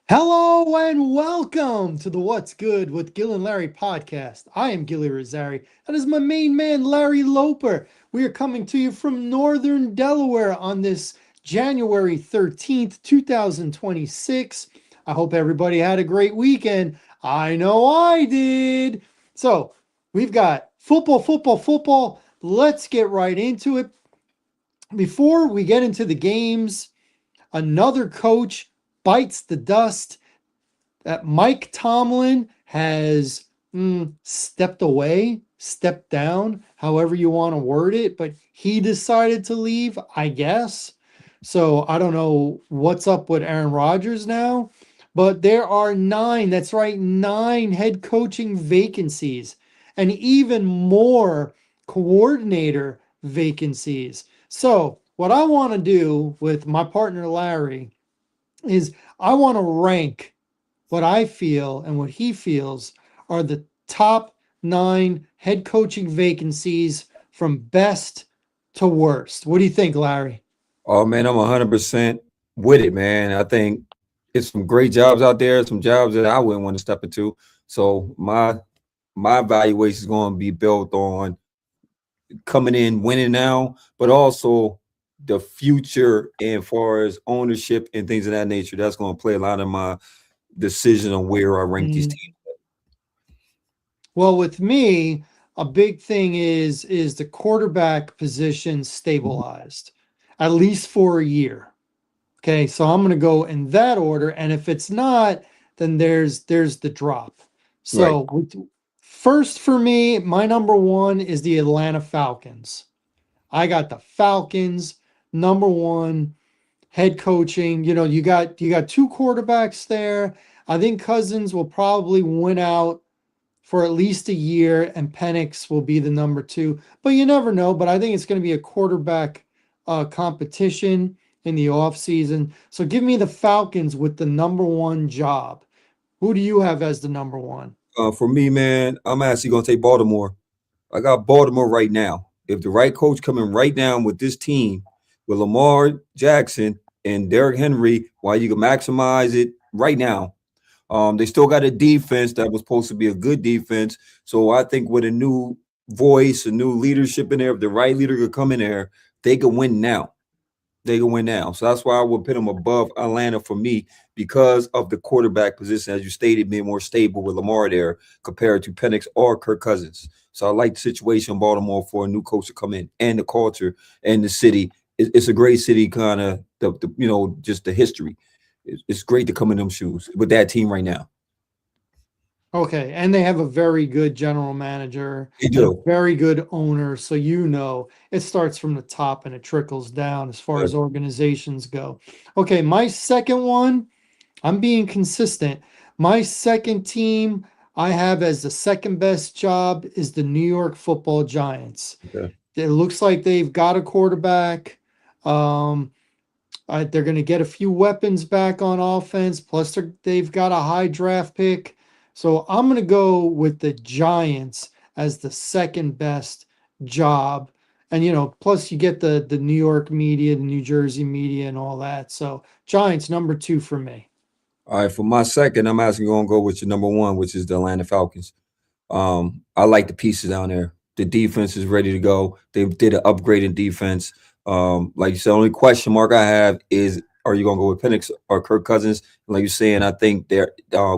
Hello and welcome to the What's Good with Gil and Larry podcast. I am Gilly Rosari. That is my main man, Larry Loper. We are coming to you from Northern Delaware on this January 13th, 2026. I hope everybody had a great weekend. I know I did. So, we've got football, football, football. Let's get right into it. Before we get into the games, another coach bites the dust. That Mike Tomlin has stepped away, stepped down, however you want to word it, but he decided to leave, I guess. So I don't know what's up with Aaron Rodgers now, but there are nine, that's right, nine head coaching vacancies and even more coordinator vacancies. So what I want to do with my partner Larry is I want to rank what I feel and what he feels are the top nine head coaching vacancies from best to worst. What do you think, Larry? Oh man, I'm 100% with it, man. I think it's some great jobs out there, some jobs that I wouldn't want to step into. So my evaluation is going to be built on coming in, winning now, but also the future and far as ownership and things of that nature. That's going to play a lot of my decision on where I rank these Mm, teams. Well, with me, a big thing is the quarterback position Mhm. stabilized, at least for a year. Okay, so I'm going to go in that order, and if it's not, then there's the drop. Right. So first for me, my number one is the Atlanta Falcons. I got the Falcons number one head coaching. You got two quarterbacks there. I think Cousins will probably win out for at least a year, and Penix will be the number two. But you never know. But I think it's going to be a quarterback competition in the offseason. So give me the Falcons with the number one job. Who do you have as the number one? For me, man, I'm actually going to take Baltimore. I got Baltimore right now. If the right coach coming right now with this team, with Lamar Jackson and Derrick Henry, why you can maximize it right now. They still got a defense that was supposed to be a good defense. So I think with a new voice, a new leadership in there, if the right leader could come in there, they could win now. They can win now. So that's why I would put them above Atlanta for me because of the quarterback position, as you stated, being more stable with Lamar there compared to Penix or Kirk Cousins. So I like the situation in Baltimore for a new coach to come in and the culture and the city. It's a great city, kind of just the history. It's great to come in them shoes with that team right now. Okay, and they have a very good general manager They and a do. very good owner. So it starts from the top and it trickles down as far Yeah. as organizations go. Okay, my second one, I'm being consistent. My second team I have as the second best job is the New York Football Giants. Okay. It looks like they've got a quarterback. Um, they're going to get a few weapons back on offense. Plus, they've got a high draft pick. So I'm going to go with the Giants as the second best job. And plus you get the New York media, the New Jersey media, and all that. So Giants number two for me. All right. For my second, I'm actually going to go with your number one, which is the Atlanta Falcons. I like the pieces down there. The defense is ready to go. They did an upgrade in defense. Like you said, only question mark I have is are you gonna go with Penix or Kirk Cousins? Like you're saying, I think they're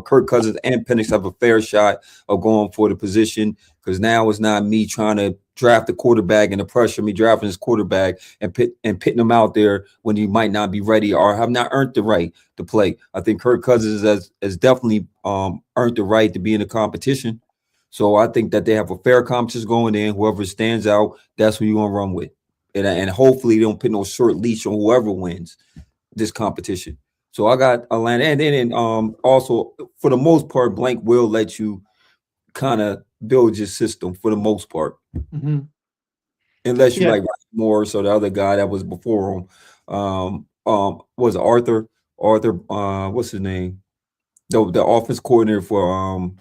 Kirk Cousins and Penix have a fair shot of going for the position because now it's not me trying to draft the quarterback and the pressure of me drafting this quarterback and pitting him out there when he might not be ready or have not earned the right to play. I think Kirk Cousins has definitely earned the right to be in the competition. So I think that they have a fair competition going in. Whoever stands out, that's who you're gonna run with, and hopefully they don't put no short leash on whoever wins this competition. So I got Atlanta, and then also for the most part, blank will let you kind of build your system for the most part, Mhm. unless you Yeah. like Morris or the other guy that was before him. Was it Arthur? Arthur, what's his name? The offense coordinator for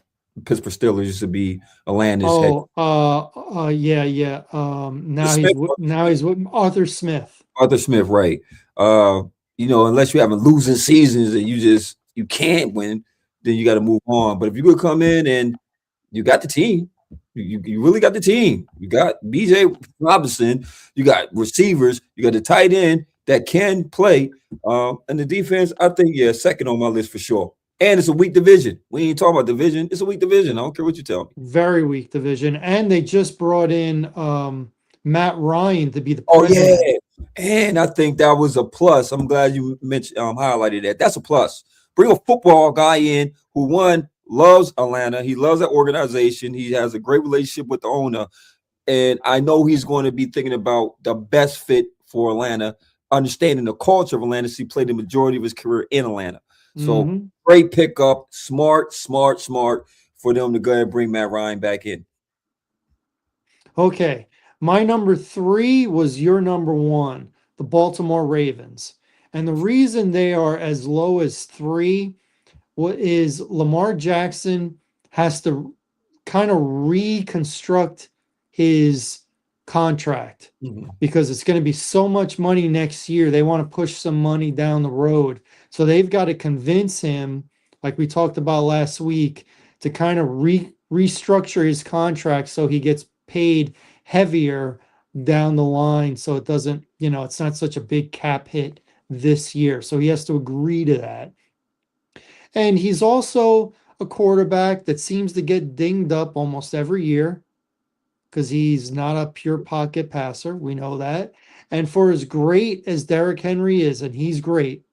Pittsburgh Steelers used to be Atlanta's head. Oh, yeah, yeah. Smith, Now he's with Arthur Smith. Arthur Smith, right? Uh, unless you're having losing seasons and you just you can't win, then you got to move on. But if you could come in and you got the team, you really got the team. You got BJ Robinson, you got receivers, you got the tight end that can play, and the defense. I think yeah, second on my list for sure. And it's a weak division. We ain't talking about division. It's a weak division. I don't care what you tell me. Very weak division. And they just brought in Matt Ryan to be the Oh yeah, president. and I think that was a plus. I'm glad you mentioned highlighted that. That's a plus. Bring a football guy in who one loves Atlanta. He loves that organization. He has a great relationship with the owner, and I know he's going to be thinking about the best fit for Atlanta, understanding the culture of Atlanta. So he played the majority of his career in Atlanta. So Hmm. great pickup, smart, smart, smart for them to go ahead and bring Matt Ryan back in. Okay. My number three was your number one, the Baltimore Ravens. And the reason they are as low as three, what is Lamar Jackson has to kind of reconstruct his contract Mhm. because it's going to be so much money next year. They want to push some money down the road. So they've got to convince him, like we talked about last week, to kind of restructure his contract so he gets paid heavier down the line so it doesn't, it's not such a big cap hit this year. So he has to agree to that. And he's also a quarterback that seems to get dinged up almost every year because he's not a pure pocket passer. We know that. And for as great as Derrick Henry is, and he's great,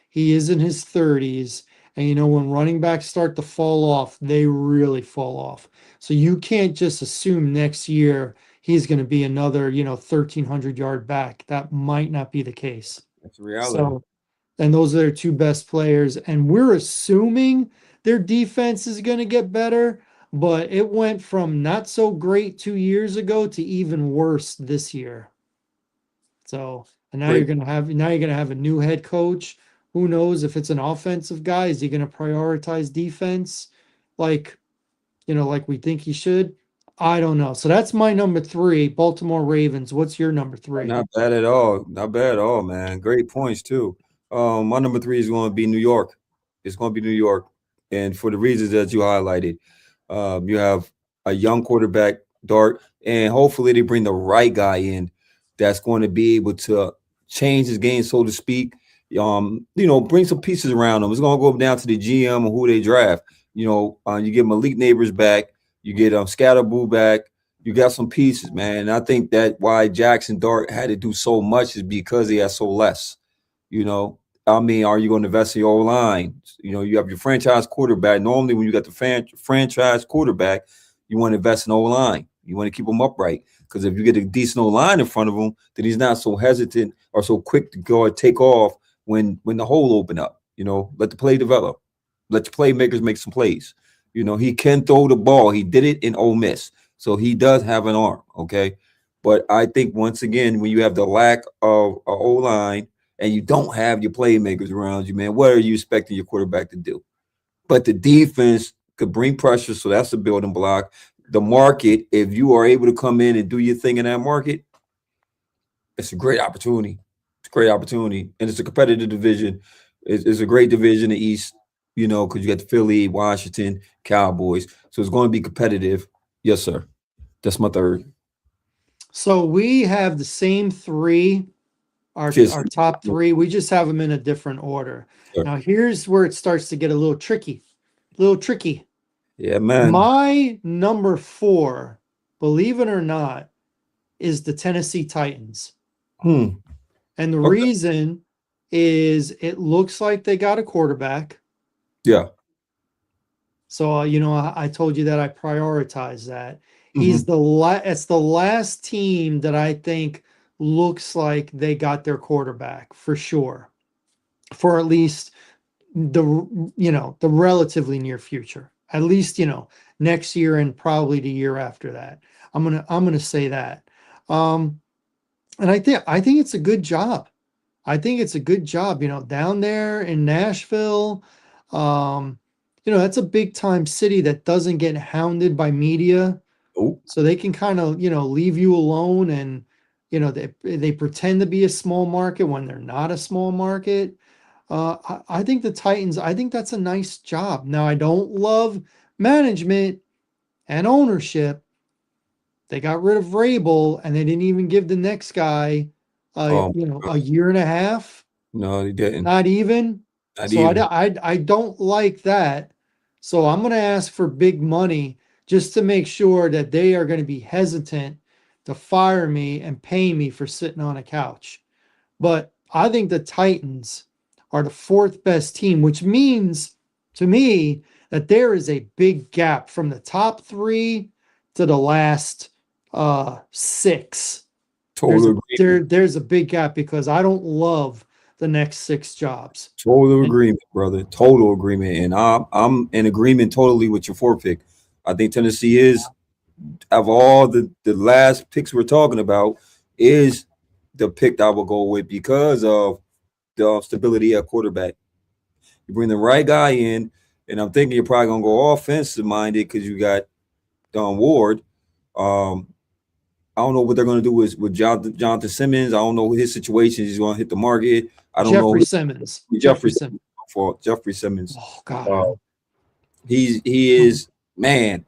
he is in his 30s. And when running backs start to fall off, they really fall off. So you can't just assume next year he's going to be another, 1,300-yard back. That might not be the case. That's reality. So and those are their two best players. And we're assuming their defense is going to get better, but it went from not so great 2 years ago to even worse this year. So, and now you're Great. going to have a new head coach. Who knows if it's an offensive guy? Is he going to prioritize defense like like we think he should? I don't know. So that's my number three, Baltimore Ravens. What's your number three? Not bad at all. Not bad at all, man. Great points too. My number three is going to be New York. It's going to be New York, and for the reasons that you highlighted, you have a young quarterback, Dart, and hopefully they bring the right guy in that's going to be able to change his game, so to speak. Bring some pieces around him. It's going to go down to the GM and who they draft. You get Malik Neighbors back, you get Scatterboo back, you got some pieces, man. And I think that why Jackson Dart had to do so much is because he has so less. You know, I mean, are you going to invest in your line? You have your franchise quarterback. Normally, when you got the franchise quarterback, you want to invest in O line. You want to keep him upright because if you get a decent O line in front of him, then he's not so hesitant or so quick to go and take off when the hole open up. Let the play develop. Let the playmakers make some plays. He can throw the ball. He did it in Ole Miss. So he does have an arm, okay? But I think once again, when you have the lack of a O line and you don't have your playmakers around you, man, what are you expecting your quarterback to do? But the defense could bring pressure, so that's a building block. The market, if you are able to come in and do your thing in that market, it's a great opportunity. It's a great opportunity, and it's a competitive division. It's a great division, the East. Because you got the Philly, Washington, Cowboys, so it's going to be competitive. Yes, sir. That's my third. So we have the same three, our Cheers. our top three. We just have them in a different order. Sir. Now here's where it starts to get a little tricky. A little tricky. Yeah, man. My number four, believe it or not, is the Tennessee Titans. Hmm. And the Okay. reason is it looks like they got a quarterback. Yeah. So I told you that I prioritize that. Hmm. It's the last team that I think looks like they got their quarterback for sure. For at least the relatively near future. At least, next year and probably the year after that. I'm gonna say that. Um, and I think it's a good job. I think it's a good job, down there in Nashville. Um, that's a big time city that doesn't get hounded by media. Oh, So they can kind of, leave you alone and they pretend to be a small market when they're not a small market. I think the Titans, I think that's a nice job. Now, I don't love management and ownership. They got rid of Vrabel and they didn't even give the next guy, Oh, a year and a half, no, he didn't. not even. Not So even. I don't like that. So I'm going to ask for big money just to make sure that they are going to be hesitant to fire me and pay me for sitting on a couch. But I think the Titans are the fourth best team, which means to me that there is a big gap from the top three to the last six. Total agreement. There's a big gap because I don't love the next six jobs. Total And agreement, brother. Total agreement. And I'm in agreement totally with your fourth pick. I think Tennessee is, of all the last picks we're talking about, is the pick that I will go with because of the stability at quarterback. You bring the right guy in, and I'm thinking you're probably gonna go offensive minded because you got Don Ward. Um, I don't know what they're gonna do with Jonathan Simmons. I don't know his situation. He's gonna hit the market. I don't know Jeffrey Simmons. Jeffrey Jeffrey Simmons. for Jeffrey Simmons. Oh God. Uh, he is man.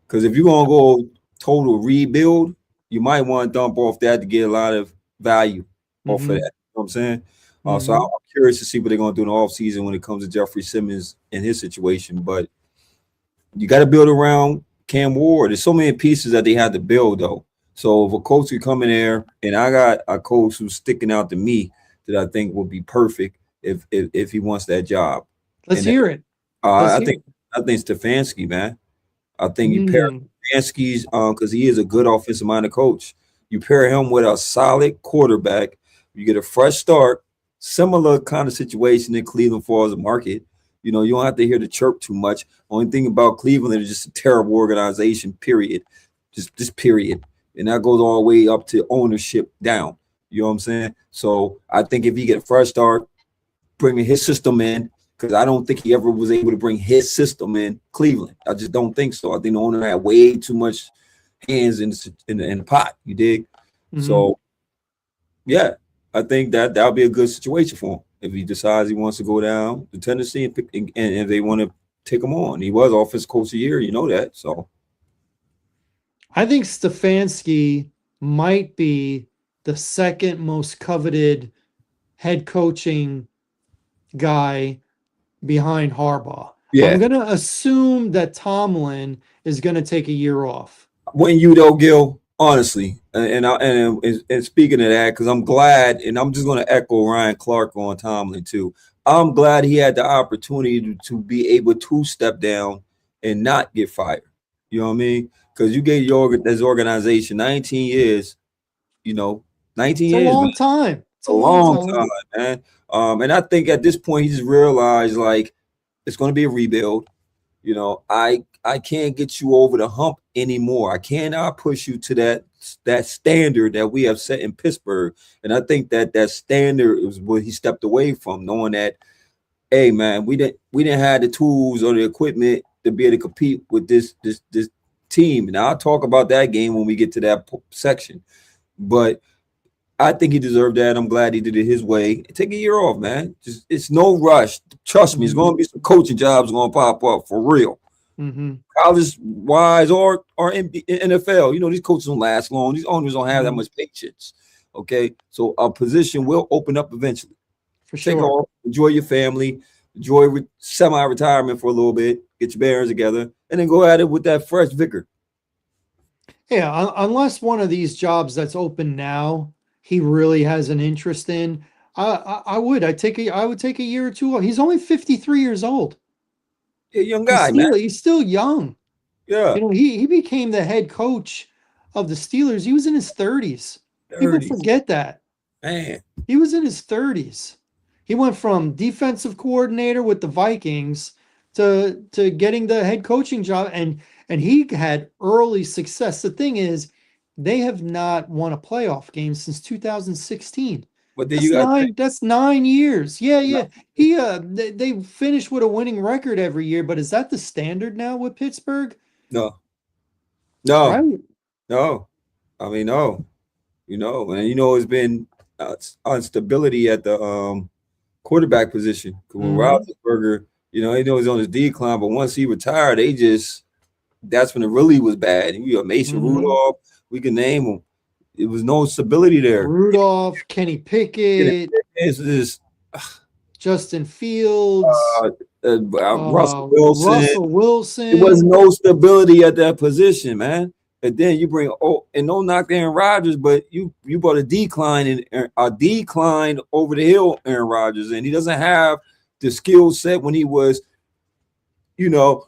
Because if you're gonna go total rebuild, you might want to dump off that to get a lot of value off of that. Mm-hmm. You know what I'm saying? So I'm Mm-hmm. curious to see what they're gonna do in the offseason when it comes to Jeffrey Simmons and his situation. But you got to build around Cam Ward. There's so many pieces that they had to build though. So if a coach could come in there, and I got a coach who's sticking out to me that I think will be perfect if he wants that job. Let's And hear it. Let's I hear think it. Stefanski, man. I think you pair Mm. Stefanski's because he is a good offensive minded coach. You pair him with a solid quarterback, you get a fresh start. Similar kind of situation in Cleveland for as a market. You know, you don't have to hear the chirp too much. Only thing about Cleveland is just a terrible organization, period. Just period. And that goes all the way up to ownership down. You know what I'm saying? So I think if he get a fresh start, bringing his system in, because I don't think he ever was able to bring his system in Cleveland. I just don't think so. I think the owner had way too much hands in the pot. You dig? Mm-hmm. So yeah, I think that'll be a good situation for him if he decides he wants to go down to Tennessee and pick, and if they want to take him on. He was offensive coach of the year, you know that. So I think Stefanski might be the second most coveted head coaching guy behind Harbaugh. I'm yeah, going to assume that Tomlin is going to take a year off. when you though, Gil, honestly, and speaking of that, because I'm glad, and I'm just going to echo Ryan Clark on Tomlin too. I'm glad he had the opportunity to be able to step down and not get fired. You know what I mean? Because you gave this organization 19 years. You know, 19 It's a years, man, long time. It's a a long long time. time, man. And I think at this point he just realized like it's going to be a rebuild. You know, I can't get you over the hump anymore. I cannot push you to that standard that we have set in Pittsburgh. And I think that standard is what he stepped away from, knowing that, hey man, we didn't have the tools or the equipment to be able to compete with this team. And I'll talk about that game when we get to that section. But I think he deserved that. I'm glad he did it his way. Take a year off, man. Just it's no rush. Trust me, it's Mm-hmm. going to be some coaching jobs going to pop up for real, Mm-hmm. college wise or in NFL. You know, these coaches don't last long. These owners don't have that Mm-hmm. much patience. Okay, so a position will open up eventually. For Take sure. off, enjoy your family, enjoy semi-retirement for a little bit, get your bearings together, and then go at it with that fresh vigor. Yeah, unless one of these jobs that's open now, he really has an interest in. I would. I would take a year or two off. He's only 53 years old. Yeah, young guy, man. He's still young. Yeah, He became the head coach of the Steelers. He was in his 30s. People 30s, forget that. man. He was in his 30s. He went from defensive coordinator with the Vikings to getting the head coaching job, and he had early success. The thing is, they have not won a playoff game since 2016. But then you got to think, That's 9 years. Yeah, yeah. They finish with a winning record every year, but is that the standard now with Pittsburgh? no, no, Right. no. I mean, no. And it's been instability at quarterback position. Because when Hmm. Roethlisberger, he was on his decline, but once he retired, that's when it really was bad. And you got Mason Hmm. Rudolph, we can name them. It was no stability there. Rudolph, Kenny Pickett, It's just Justin Fields, Russell Wilson. Russell It was Wilson. no stability at that position, man. And then you bring and no knock Aaron Rodgers, but you brought a decline over the hill Aaron Rodgers, and he doesn't have the skill set when he was, you know,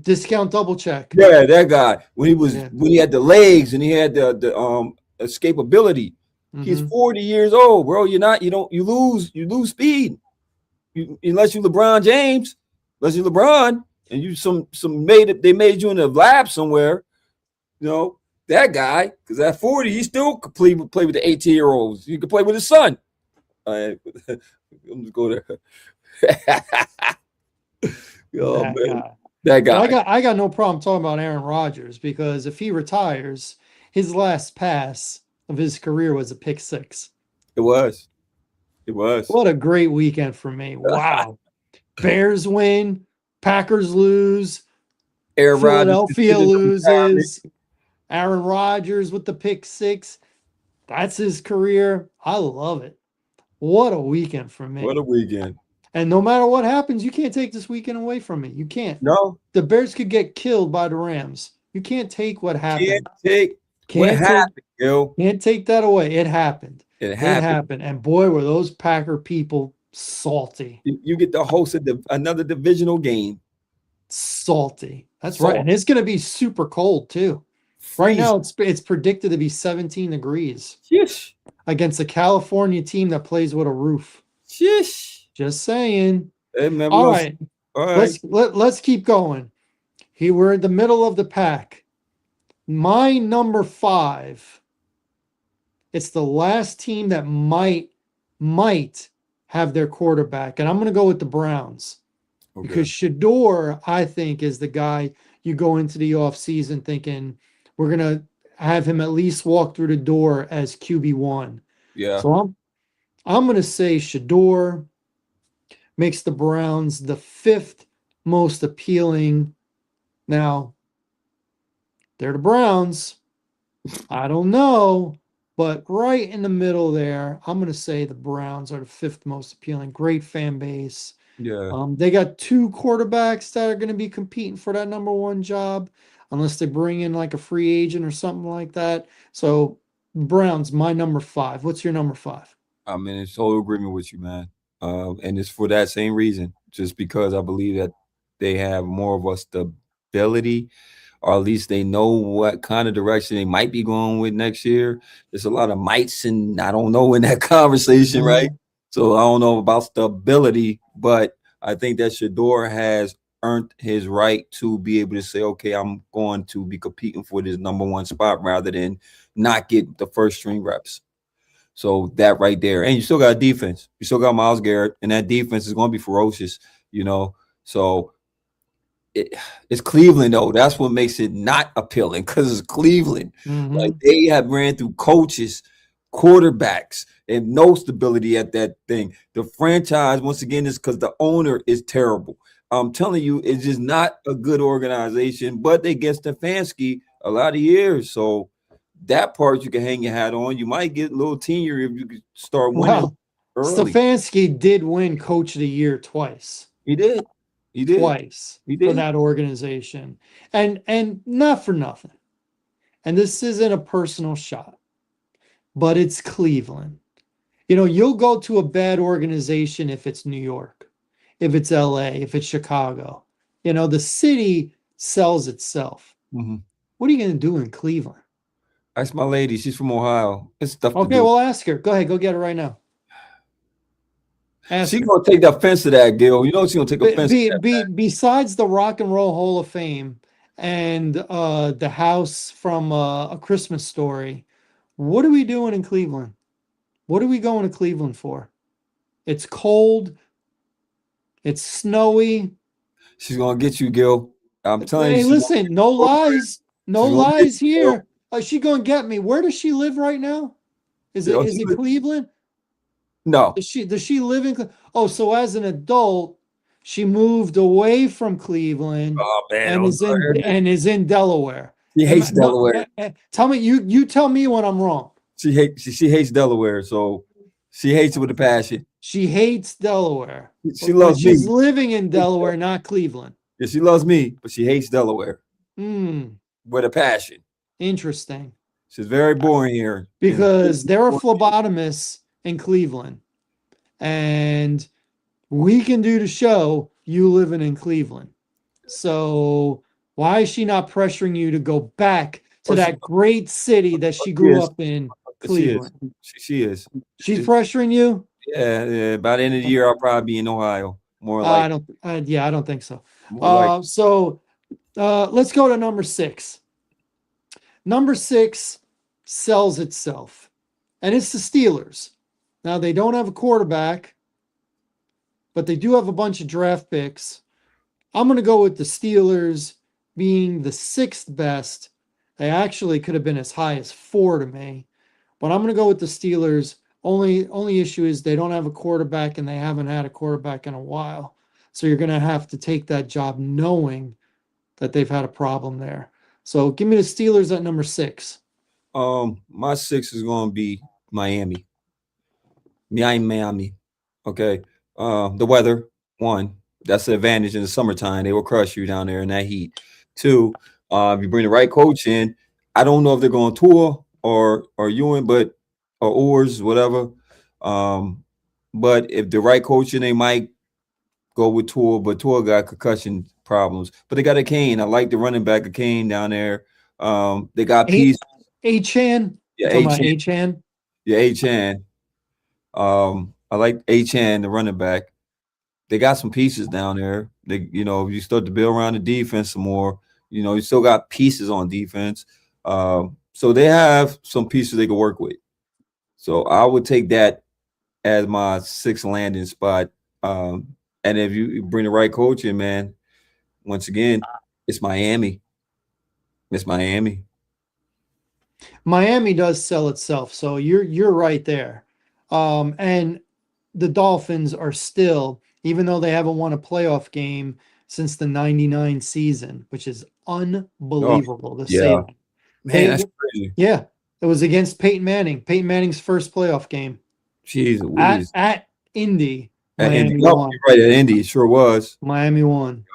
Discount double check. yeah, that guy Yeah. when he had the legs and he had the escapability. He's Hmm. 40 years old, bro. You lose speed. Unless you LeBron James, unless you LeBron, and you they made you in a lab somewhere, that guy, because at 40, he still could play with the 18-year-olds. You could play with his son. I'm just go there. Oh That man, guy. that But I guy. got I got no problem talking about Aaron Rodgers because if he retires, his last pass of his career was a pick six. It was. It was. What a great weekend for me. Wow. Bears win, Packers lose, Aaron Rodgers Philadelphia considered the retirement. loses, Aaron Rodgers with the pick six. That's his career. I love it. What a weekend for What me. a weekend. And no matter what happens, you can't take this weekend away from me. You can't. No, The Bears could get killed by the Rams. You can't take what can't happened. take what Can't take happened, yo. can't take that away. It happened. It It happened. happened. And boy, were those Packer people salty. You get to host another divisional game. Salty. That's right. Salt, And it's going to be super cold too. Right freeze. now it's predicted to be 17 degrees Shish. against a California team that plays with a roof. Shish. Just saying. Hey man, we're All gonna see. right. All right. Let's keep going. Here we're in the middle of the pack. My number 5. It's the last team that might have their quarterback, and I'm going to go with the Browns Okay. because Shador, I think, is the guy you go into the offseason thinking we're going to have him at least walk through the door as QB1. Yeah. So I'm going to say Shador makes the Browns the 5th most appealing. Now, they're the Browns. I don't know, but right in the middle there, I'm going to say the Browns are the 5th most appealing. Great fan base. Yeah. They got 2 quarterbacks that are going to be competing for that number 1 job, unless they bring in like a free agent or something like that. So, Browns, my number 5. What's your number 5? I'm in total agreement with you, man. And it's for that same reason, just because I believe that they have more of a stability, or at least they know what kind of direction they might be going with next year. There's a lot of mights and I don't know in that conversation, right? Mhm. So I don't know about stability, but I think that Shador has earned his right to be able to say, okay, I'm going to be competing for this number 1 spot rather than not get the first string reps. So that right there, and you still got a defense. You still got Myles Garrett, and that defense is going to be ferocious. You know, so it, it's Cleveland though. That's what makes it not appealing because it's Cleveland. Like Mhm. they have ran through coaches, quarterbacks, and no stability at that thing. The franchise, once again, is because the owner is terrible. I'm telling you, it's just not a good organization. But they get Stefanski a lot of years, so that part you can hang your hat on. You might get a little teenier if you could start winning Well, early. Stefanski did win Coach of the Year twice. He did. He did. Twice He for did. that organization. And not for nothing. And this isn't a personal shot, but it's Cleveland. You'll go to a bad organization if it's New York, if it's LA, if it's Chicago. The city sells itself. Mhm. What are you going to do in Cleveland? That's my lady. She's from Ohio. It's stuff to Okay, do. well, ask her. Go ahead, go get her right now. Ask She's her. gonna take offense to that, Gil. You know she's gonna take offense to that. Besides the Rock and Roll Hall of Fame and the house from A Christmas Story, what are we doing in Cleveland? What are we going to Cleveland for? It's cold. It's snowy. She's gonna get you, Gil. I'm telling you, Hey, she's gonna listen, no lies. No she's gonna get lies you, Gil. here. She gonna get me. Where does she live right now? Is it Yo, is she it li- Cleveland? No. Does she live in Oh, so as an adult, she moved away from Cleveland Oh man, and don't is go in there. Delaware. She hates No, Delaware. tell me, you tell me when I'm wrong. She hates Delaware, so she hates it with a passion. She hates Delaware, She but loves she's me. living in Delaware, not Cleveland. Yeah, she loves me, but she hates Delaware Hmm, with a passion. interesting. She's very boring here. Because there are phlebotomists in Cleveland, and we can do the show you living in Cleveland. So why is she not pressuring you to go back to Oh, that great city that she she grew is. up in, She is. Cleveland? She is. She's It- pressuring you? yeah, yeah. By the end of the year, I'll probably be in Ohio. More I like, don't. Yeah, I don't think so. more like. Let's go to number six. Number six sells itself, and it's the Steelers. Now they don't have a quarterback, but they do have a bunch of draft picks. I'm going to go with the Steelers being the sixth best. They actually could have been as high as four to me, but I'm going to go with the Steelers. Only issue is they don't have a quarterback and they haven't had a quarterback in a while. So you're going to have to take that job knowing that they've had a problem there. So give me the Steelers at number six. My six is going to be Miami. Miami. Okay. The weather. One, that's the advantage in the summertime. They will crush you down there in that heat. Two, if you bring the right coach in, I don't know if they're going to tour or Ewan, but or Oars, whatever. Um, but if the right coach in, they might go with Tour, but Tour got concussion problems. But they got a Kane. I like the running back of Kane down there. They got A Peace. Chan. Yeah, You talking A about Chan. A Chan? Yeah, A Chan. I like A Chan, the running back. They got some pieces down there. You start to build around the defense some more. You still got pieces on defense. So they have some pieces they can work with. So I would take that as my sixth landing spot. And if you bring the right coach in, man, once again, it's Miami. It's Miami. Miami does sell itself, so you're right there. And the Dolphins are still, even though they haven't won a playoff game since the 99 season, which is Oh, unbelievable to say yeah. that. Man, They that's crazy. Yeah, it was against Peyton Manning. Peyton Manning's first playoff game Jeez at Louise. Indy. At Indy. Miami Nope, won. you're right. At Indy, it sure was. Miami won.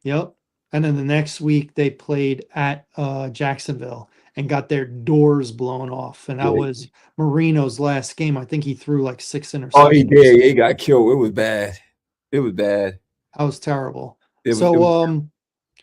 Yep. And then the next week they played at Jacksonville and got their doors blown off. And that Yeah. was Marino's last game. I think he threw like six Oh, he interceptions. did. He got killed. It was bad. It was bad. That was terrible. It So was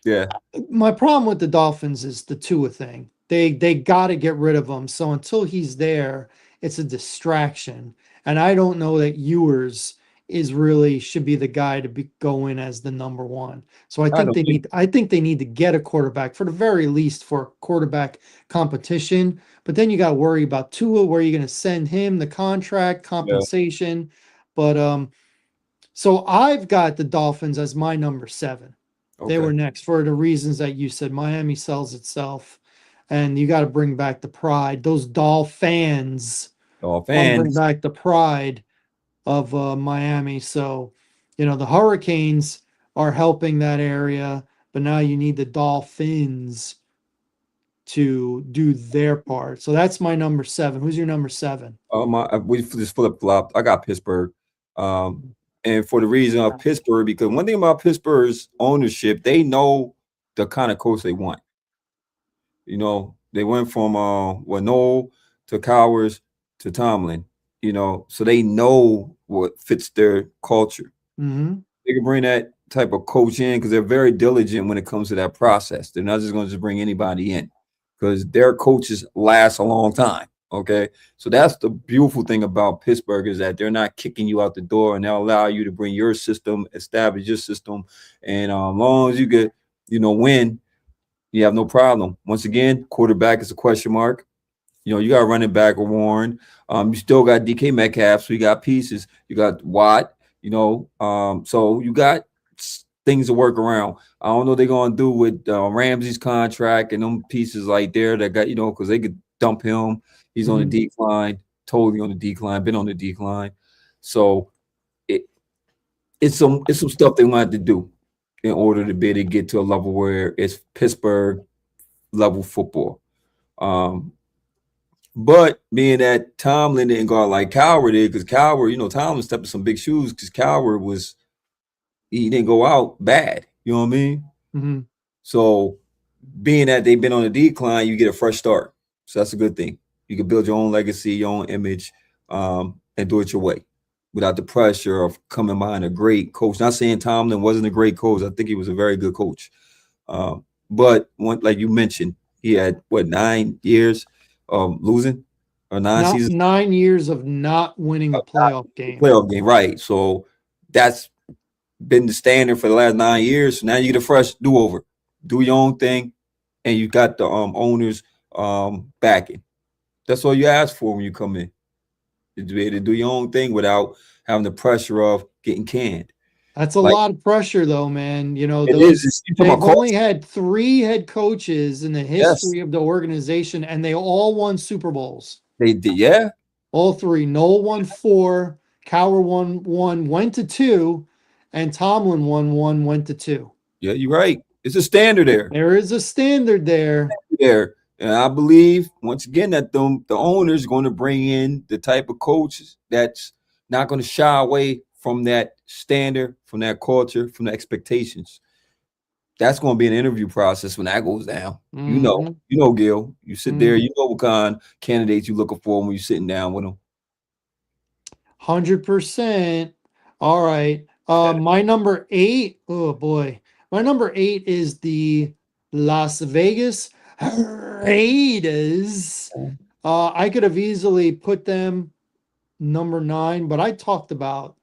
yeah. my problem with the Dolphins is the Tua thing. They got to get rid of him. So until he's there, it's a distraction. And I don't know that Ewers is really should be the guy to be go in as the number one. So I don't think I think they need to get a quarterback for the very least for quarterback competition. But then you got to worry about Tua, where you're going to send him, the contract, yeah. compensation. But so I've got the Dolphins as my number seven. They Okay. were next for the reasons that you said. Miami sells itself, and you got to bring back the pride. Those Doll fans All want to bring fans. back the pride of Miami. So, the Hurricanes are helping that area, but now you need the Dolphins to do their part. So that's my number seven. Who's your number seven? We just flip flopped. I got Pittsburgh. Um, and for the reason of Pittsburgh, because one thing about Pittsburgh's ownership, they know the kind of coach they want. They went from Noel to Cowers to Tomlin. So they know what fits their culture. Mm-hmm. They can bring that type of coach in because they're very diligent when it comes to that process. They're not just going to just bring anybody in because their coaches last a long time. Okay. So that's the beautiful thing about Pittsburgh is that they're not kicking you out the door and they'll allow you to bring your system, establish your system. And as long as you get, win, you have no problem. Once again, quarterback is a question mark. You got running back or Warren. You still got DK Metcalf, so you got pieces. You got Watt, so you got things to work around. I don't know what they're gonna do with Ramsey's contract and them pieces like there that got, because they could dump him. He's on the Mm-hmm. decline. totally on the decline, been on the decline. So it, it's some stuff they wanted to do in order to be able to get to a level where it's Pittsburgh level football. Um, but being that Tomlin didn't go out like Cowher did, because Cowher, Tomlin stepped in some big shoes because Cowher he didn't go out bad. You know what I mean? Mm-hmm. So being that they've been on a decline, you get a fresh start. So that's a good thing. You can build your own legacy, your own image, and do it your way without the pressure of coming behind a great coach. Not saying Tomlin wasn't a great coach. I think he was a very good coach. But like you mentioned, he had, 9 years losing, or 9 seasons? 9 years of not winning a playoff game. Playoff game, right. So that's been the standard for the last 9 years. So now you get a fresh do-over. Do your own thing, and you got the owners backing. That's all you ask for when you come in. To be able to do your own thing without having the pressure of getting canned. That's a Like, lot of pressure, though, man. it is. You talking They've about only cost? had 3 head coaches in the Yes, history of the organization, and they all won Super Bowls. they did. Yeah, All 3. Noel won 4, Cowher won 1, went to 2, and Tomlin won 1, went to 2. yeah, you're right. It's a standard there. There is a standard there. And I believe once again that the owners going to bring in the type of coaches that's not going to shy away from that standard, from that culture, from the expectations. That's going to be an interview process when that goes down. Mhm. Gil. You sit there, you know what kind of candidates you're looking for when you're sitting down with them. 100%. All right. My number 8. Oh boy. My number 8 is the Las Vegas Raiders. I could have easily put them number 9, but I talked about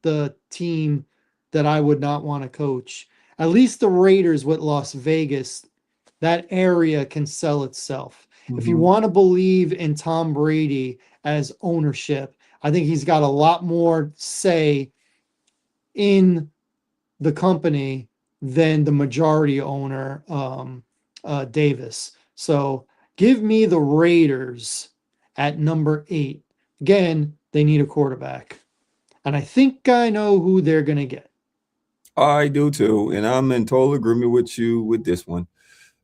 the team that I would not want to coach. At least the Raiders with Las Vegas, that area can sell itself. If you Mhm. want to believe in Tom Brady as ownership, I think he's got a lot more say in the company than the majority owner, Davis. So give me the Raiders at number 8. Again, they need a quarterback. And I think I know who they're going to get. I do too, and I'm in total agreement with you with this one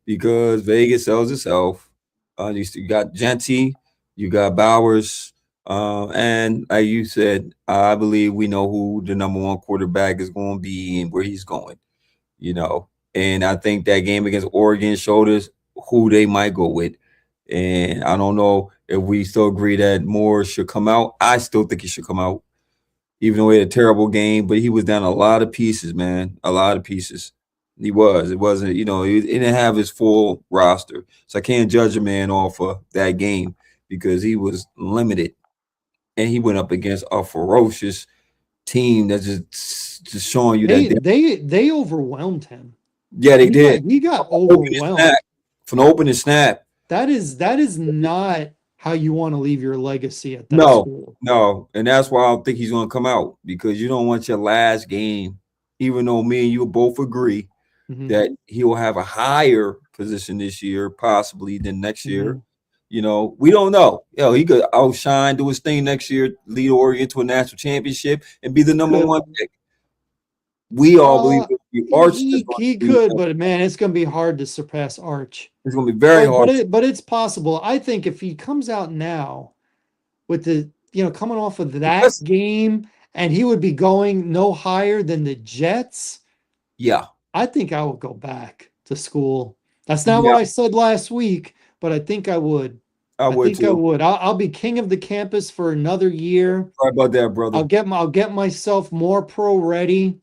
because Vegas sells itself. You got Genty, you got Bowers, and like you said, I believe we know who the number one quarterback is going to be and where he's going. And I think that game against Oregon showed us who they might go with. And I don't know if we still agree that Moore should come out. I still think he should come out, even though he had a terrible game, but he was down a lot of pieces, man. A lot of pieces. He was. It wasn't, he didn't have his full roster. So I can't judge a man off of that game because he was limited. And he went up against a ferocious team that's just showing you that They overwhelmed him. yeah, they did. He got Opening snap. overwhelmed. From the opening snap. That is not how you want to leave your legacy at that No, school. no. And that's why I don't think he's gonna come out because you don't want your last game, even though me and you both agree Mhm. that he will have a higher position this year, possibly than next year. Mhm. We don't know. He could outshine, do his thing next year, lead Oregon to a national championship, and be the number Could. one pick. We all believe Uh, it. Arch is he going he to be. could, but man, it's going to be hard to surpass Arch. It's going to be very But hard. it's possible. I think if he comes out now with the coming off of that Listen, game and he would be going no higher than the Jets, yeah, I think I would go back to school. That's not what yeah, I said last week, but I think I would. I I would think I too. would. I'll be king of the campus for another year. Sorry about that, brother. I'll get myself more pro ready,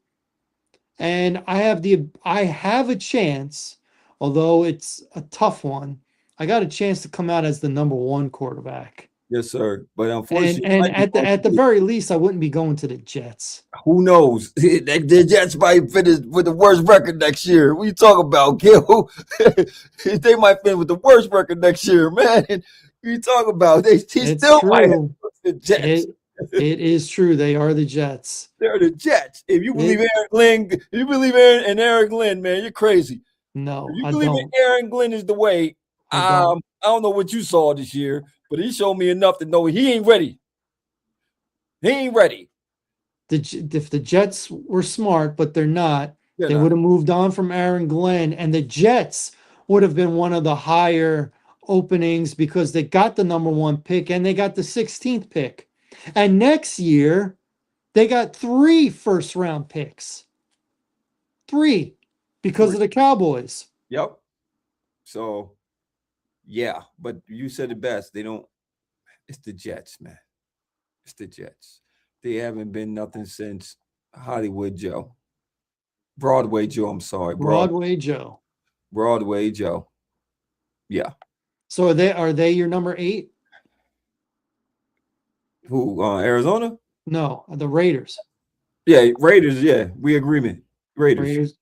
and I have a chance, although it's a tough one. I got a chance to come out as the number 1 quarterback. Yes, sir. But And unfortunately, and might be going at to the very least, I wouldn't be going to the Jets. who knows? The Jets might finish with the worst record next year. What you talking about, Gil? They might finish with the worst record next year, man. What you talking about? He It's still might have true. the Jets. It is true. They are the Jets. They're the Jets. If you believe It, Aaron Glenn, man, you're crazy. If no, you I believe don't. Aaron Glenn is the way, I don't. I don't know what you saw this year, But he showed me enough to know he ain't ready. He ain't ready. If the Jets were smart, but they're not, They're they not. would have moved on from Aaron Glenn, and the Jets would have been one of the higher openings because they got the number 1 pick and they got the 16th pick. And next year, they got 3 first-round picks. 3 because of the Cowboys. Yep. So, yeah, but you said it best. They don't. It's the Jets, man. It's the Jets. They haven't been nothing since Hollywood Joe. Broadway Joe, I'm sorry. Broadway Joe. Broadway Joe. Yeah. So are they your number 8? Who, Arizona? No, the Raiders. Yeah, Raiders, yeah. We agreement. Raiders.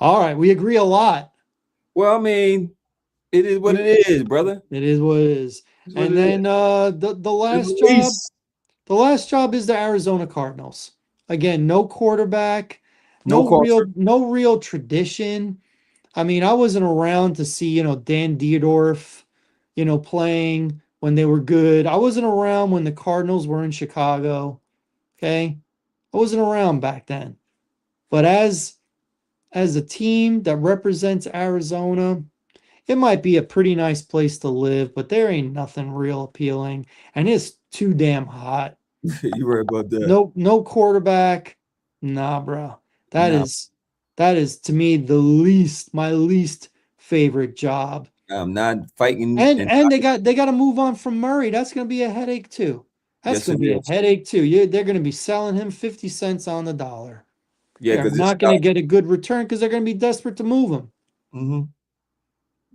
All right, we agree a lot. Well, I mean, it is what it is, brother. It is what it is. And then the last job is the Arizona Cardinals. Again, no quarterback, No culture. no real tradition. I mean, I wasn't around to see, Dan Dierdorf, playing when they were good. I wasn't around when the Cardinals were in Chicago. Okay? I wasn't around back then. But as a team that represents Arizona, it might be a pretty nice place to live, but there ain't nothing real appealing, and it's too damn hot. You right about that. No quarterback. Nah, bro. That No. is to me my least favorite job. I'm not fighting. And they got to move on from Murray. That's going to be a headache too. That's Yes, going it to be is. a headache too. They're going to be selling him 50 cents on the dollar. Yeah, They're because not going to get a good return because they're going to be desperate to move him. Mm-hmm.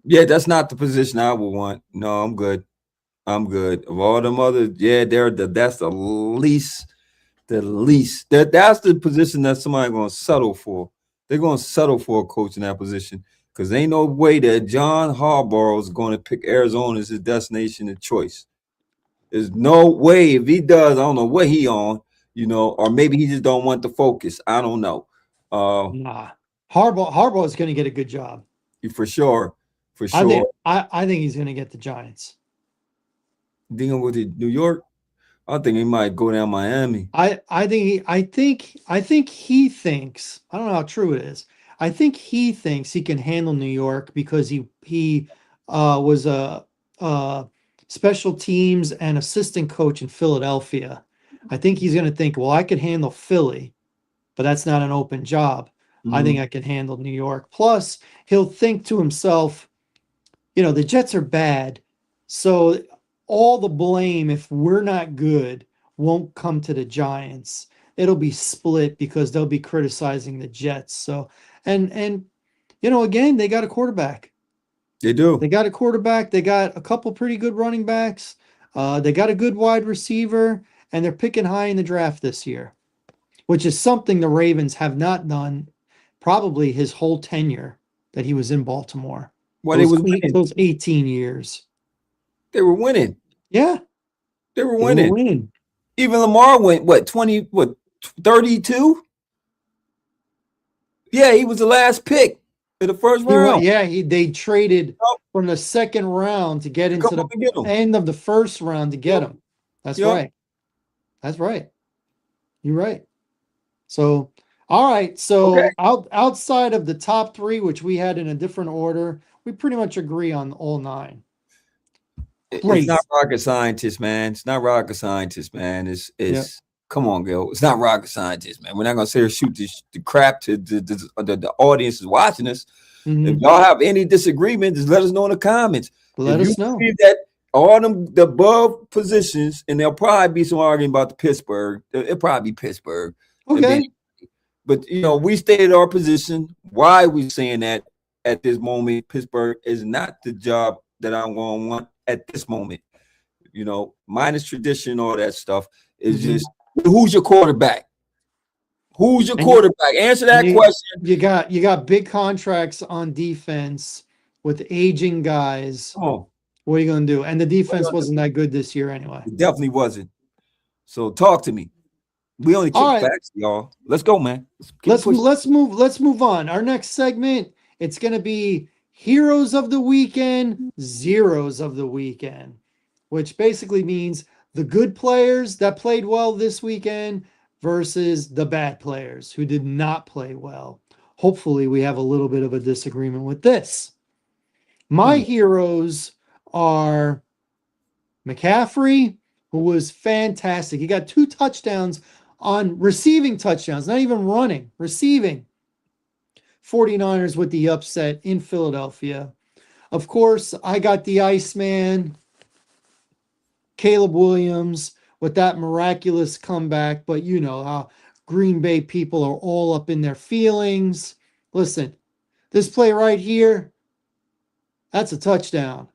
Yeah, that's not the position I would want. No, I'm good. I'm good. Of all them others, yeah, that's the least. That's the position that somebody gonna settle for. They're gonna settle for a coach in that position because ain't no way that John Harbaugh is going to pick Arizona as his destination of choice. There's no way. If he does, I don't know what he on, or maybe he just don't want the focus. I don't know. Nah. Harbaugh is going to get a good job. For sure. I think he's going to get the Giants. Dealing with New York, I think he might go down Miami. I think he thinks, I don't know how true it is. I think he thinks he can handle New York because he was a special teams and assistant coach in Philadelphia. I think he's going to think, well, I could handle Philly, but that's not an open job. I think I can handle New York. Plus, he'll think to himself, the Jets are bad, so all the blame, if we're not good, won't come to the Giants. It'll be split because they'll be criticizing the Jets. So, and again, they got a quarterback. They do. They got a quarterback. They got a couple pretty good running backs. They got a good wide receiver, and they're picking high in the draft this year, which is something the Ravens have not done probably his whole tenure that he was in Baltimore. Well, Those 18 years. They were winning. Yeah. They were winning. They were winning. Even Lamar went, 32? Yeah, he was the last pick in the first round. They traded from the second round to get into the end of the first round to get him. That's right. That's right. You're right. So, all right. So outside of the top 3, which we had in a different order, we pretty much agree on all 9. It's not rocket scientist, man. It's not rocket scientist, man. It's come on, Gil. It's not rocket scientist, man. We're not gonna say shoot the crap to the audience is watching us. Mm-hmm. If y'all have any disagreement, just let us know in the comments. Let us know that all the above positions, and there'll probably be some arguing about the Pittsburgh. It'll probably be Pittsburgh. Okay. But we stated our position. Why we saying that at this moment, Pittsburgh is not the job that I'm going to want at this moment. Minus tradition, all that stuff is just who's your quarterback? Who's your quarterback? Answer that question. You got big contracts on defense with aging guys. Oh, what are you going to do? And the defense wasn't that good this year anyway. It definitely wasn't. So talk to me. We only kick facts, y'all. Let's go, man. Let's move on. Our next segment, it's going to be Heroes of the Weekend, Zeros of the Weekend. which basically means the good players that played well this weekend versus the bad players who did not play well. Hopefully, we have a little bit of a disagreement with this. My Hmm. heroes are McCaffrey, who was fantastic. He got 2 touchdowns on receiving touchdowns, not even running, receiving. 49ers with the upset in Philadelphia. Of course, I got the Iceman, Caleb Williams, with that miraculous comeback, but you know how Green Bay people are all up in their feelings. Listen, this play right here, that's a touchdown.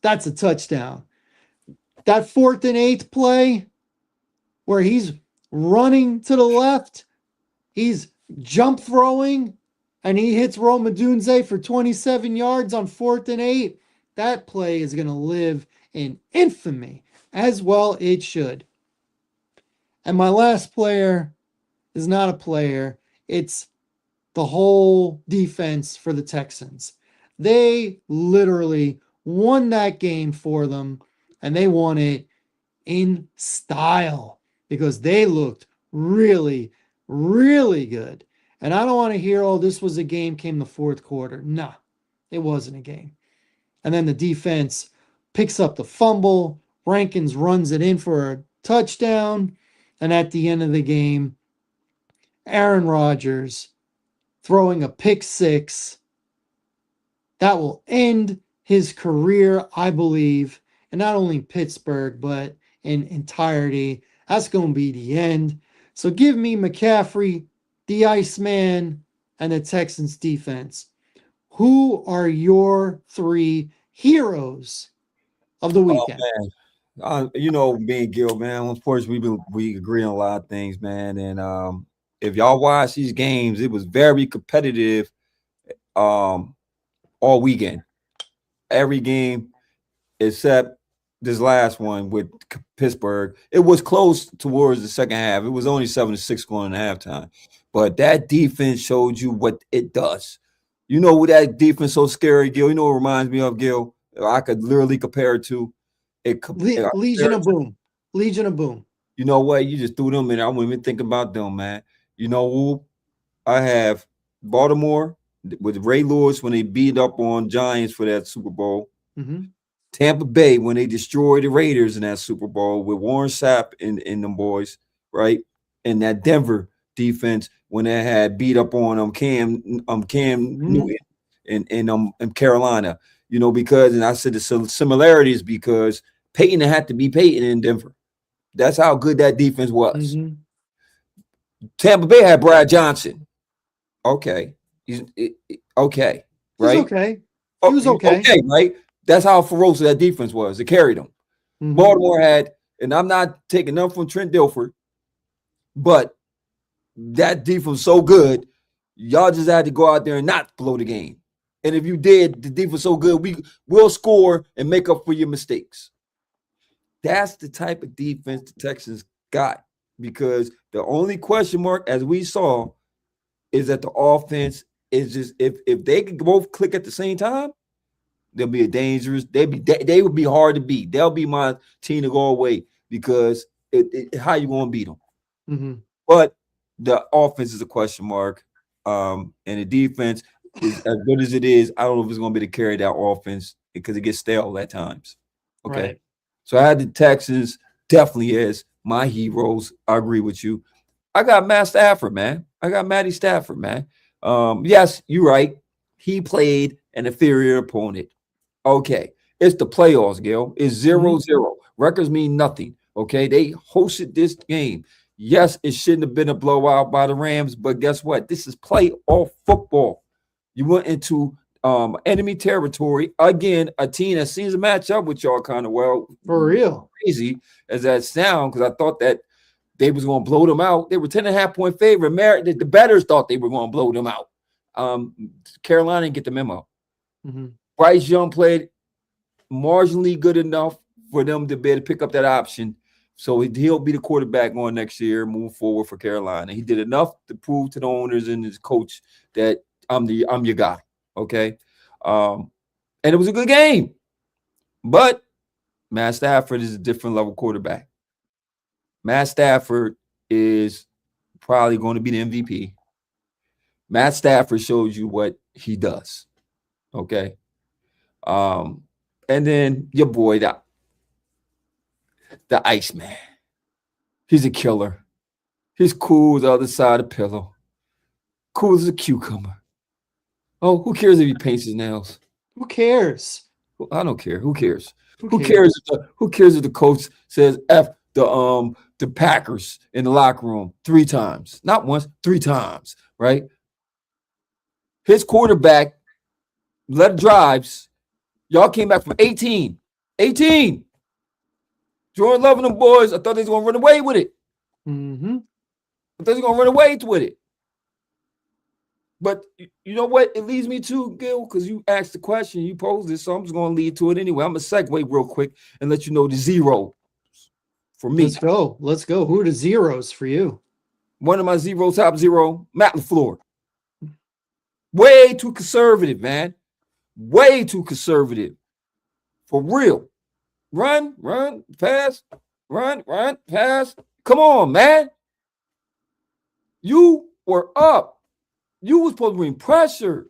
That's a touchdown. That 4th and 8 play where he's running to the left, he's jump throwing, and he hits Rome Odunze for 27 yards on 4th and 8. That play is going to live in infamy, as well it should. And my last player is not a player, it's the whole defense for the Texans. They literally won that game for them, and they won it in style because they looked really, really good. And I don't want to hear, oh, this was a game, came the fourth quarter. Nah, it wasn't a game. And then the defense picks up the fumble. Rankins runs it in for a touchdown. And at the end of the game, Aaron Rodgers throwing a pick six that will end his career, I believe, and not only Pittsburgh, but in entirety. That's going to be the end. So give me McCaffrey, the Iceman, and the Texans defense. Who are your 3 heroes of the Oh weekend? man, you know me and Gil, man. Unfortunately, we agree on a lot of things, man. And if y'all watch these games, it was very competitive. Um, all weekend, every game except this last one with Pittsburgh. It was close towards the second half. It was only 7-6 going in halftime, but that defense showed you what it does. You know what that defense so scary, Gil. You know what it reminds me of, Gil. I could literally compare it to. I Legion compare it of to, Boom. Legion of Boom. you know what? You just threw them in. I wasn't even thinking about them, man. You know who I have? Baltimore with Ray Lewis when they beat up on Giants for that Super Bowl. Mm-hmm. Tampa Bay when they destroyed the Raiders in that Super Bowl with Warren Sapp and them boys, right? And that Denver defense when they had beat up on Cam Mm-hmm. Newton in Carolina, you know, because and I said the similarities because Peyton had to be Peyton in Denver. That's how good that defense was. Mm-hmm. Tampa Bay had Brad Johnson. Okay, okay, He's right? okay. He Oh, was okay. okay, right? That's how ferocious that defense was. It carried them. Mm-hmm. Baltimore had, and I'm not taking nothing from Trent Dilfer, but that defense was so good, y'all just had to go out there and not blow the game. And if you did, the defense was so good, we will score and make up for your mistakes. That's the type of defense the Texans got because the only question mark, as we saw, is that the offense is just if they could both click at the same time, they'll be a dangerous. They would be hard to beat. They'll be my team to go away because how you going to beat them? Mm-hmm. But the offense is a question mark, and the defense is as good as it is. I don't know if it's going to be to carry that offense because it gets stale at times. Okay, Right. so I had the Texans definitely as my heroes. I agree with you. I got Matt Stafford, man. I got Matty Stafford, man. Yes, you're right. He played an inferior opponent. Okay. It's the playoffs, Gail. It's Mm-hmm. 0-0. Records mean nothing. Okay. They hosted this game. Yes, it shouldn't have been a blowout by the Rams, but guess what? This is playoff football. You went into enemy territory. Again, a team that seems to match up with y'all kind of well. For real. Crazy as that sound, because I thought that they was going to blow them out. They were 10.5-point favorite. The bettors thought they were going to blow them out. Carolina didn't get the memo. Mm-hmm. Bryce Young played marginally good enough for them to be able to pick up that option. So he'll be the quarterback going next year, move forward for Carolina. He did enough to prove to the owners and his coach that I'm your guy. Okay. And it was a good game. But Matt Stafford is a different level quarterback. Matt Stafford is probably going to be the MVP. Matt Stafford shows you what he does. Okay. Um, and then your boy, the Iceman. He's a killer. He's cool the other side of the pillow. Cool as a cucumber. Oh, who cares if he paints his nails? Who cares? I don't care. Who cares? Who Who cares? cares? Who cares if the coach says F the Packers in the locker room 3 times? Not once, 3 times, right? His quarterback led drives. Y'all came back from 18. 18. Jordan Love and them boys, I thought they was gonna run away with it. Mm-hmm. I thought they was gonna run away with it. But you know what it leads me to, Gil? Because you asked the question, you posed it, so I'm just going to lead to it anyway. I'm going to segue real quick and let you know the zero for me. Let's go. Let's go. Who are the zeros for you? One of my zeros, top zero, Matt LaFleur. Way too conservative, man. Way too conservative. For real. Run, pass, run, pass. Come on, man. You were up. You were supposed to bring pressure.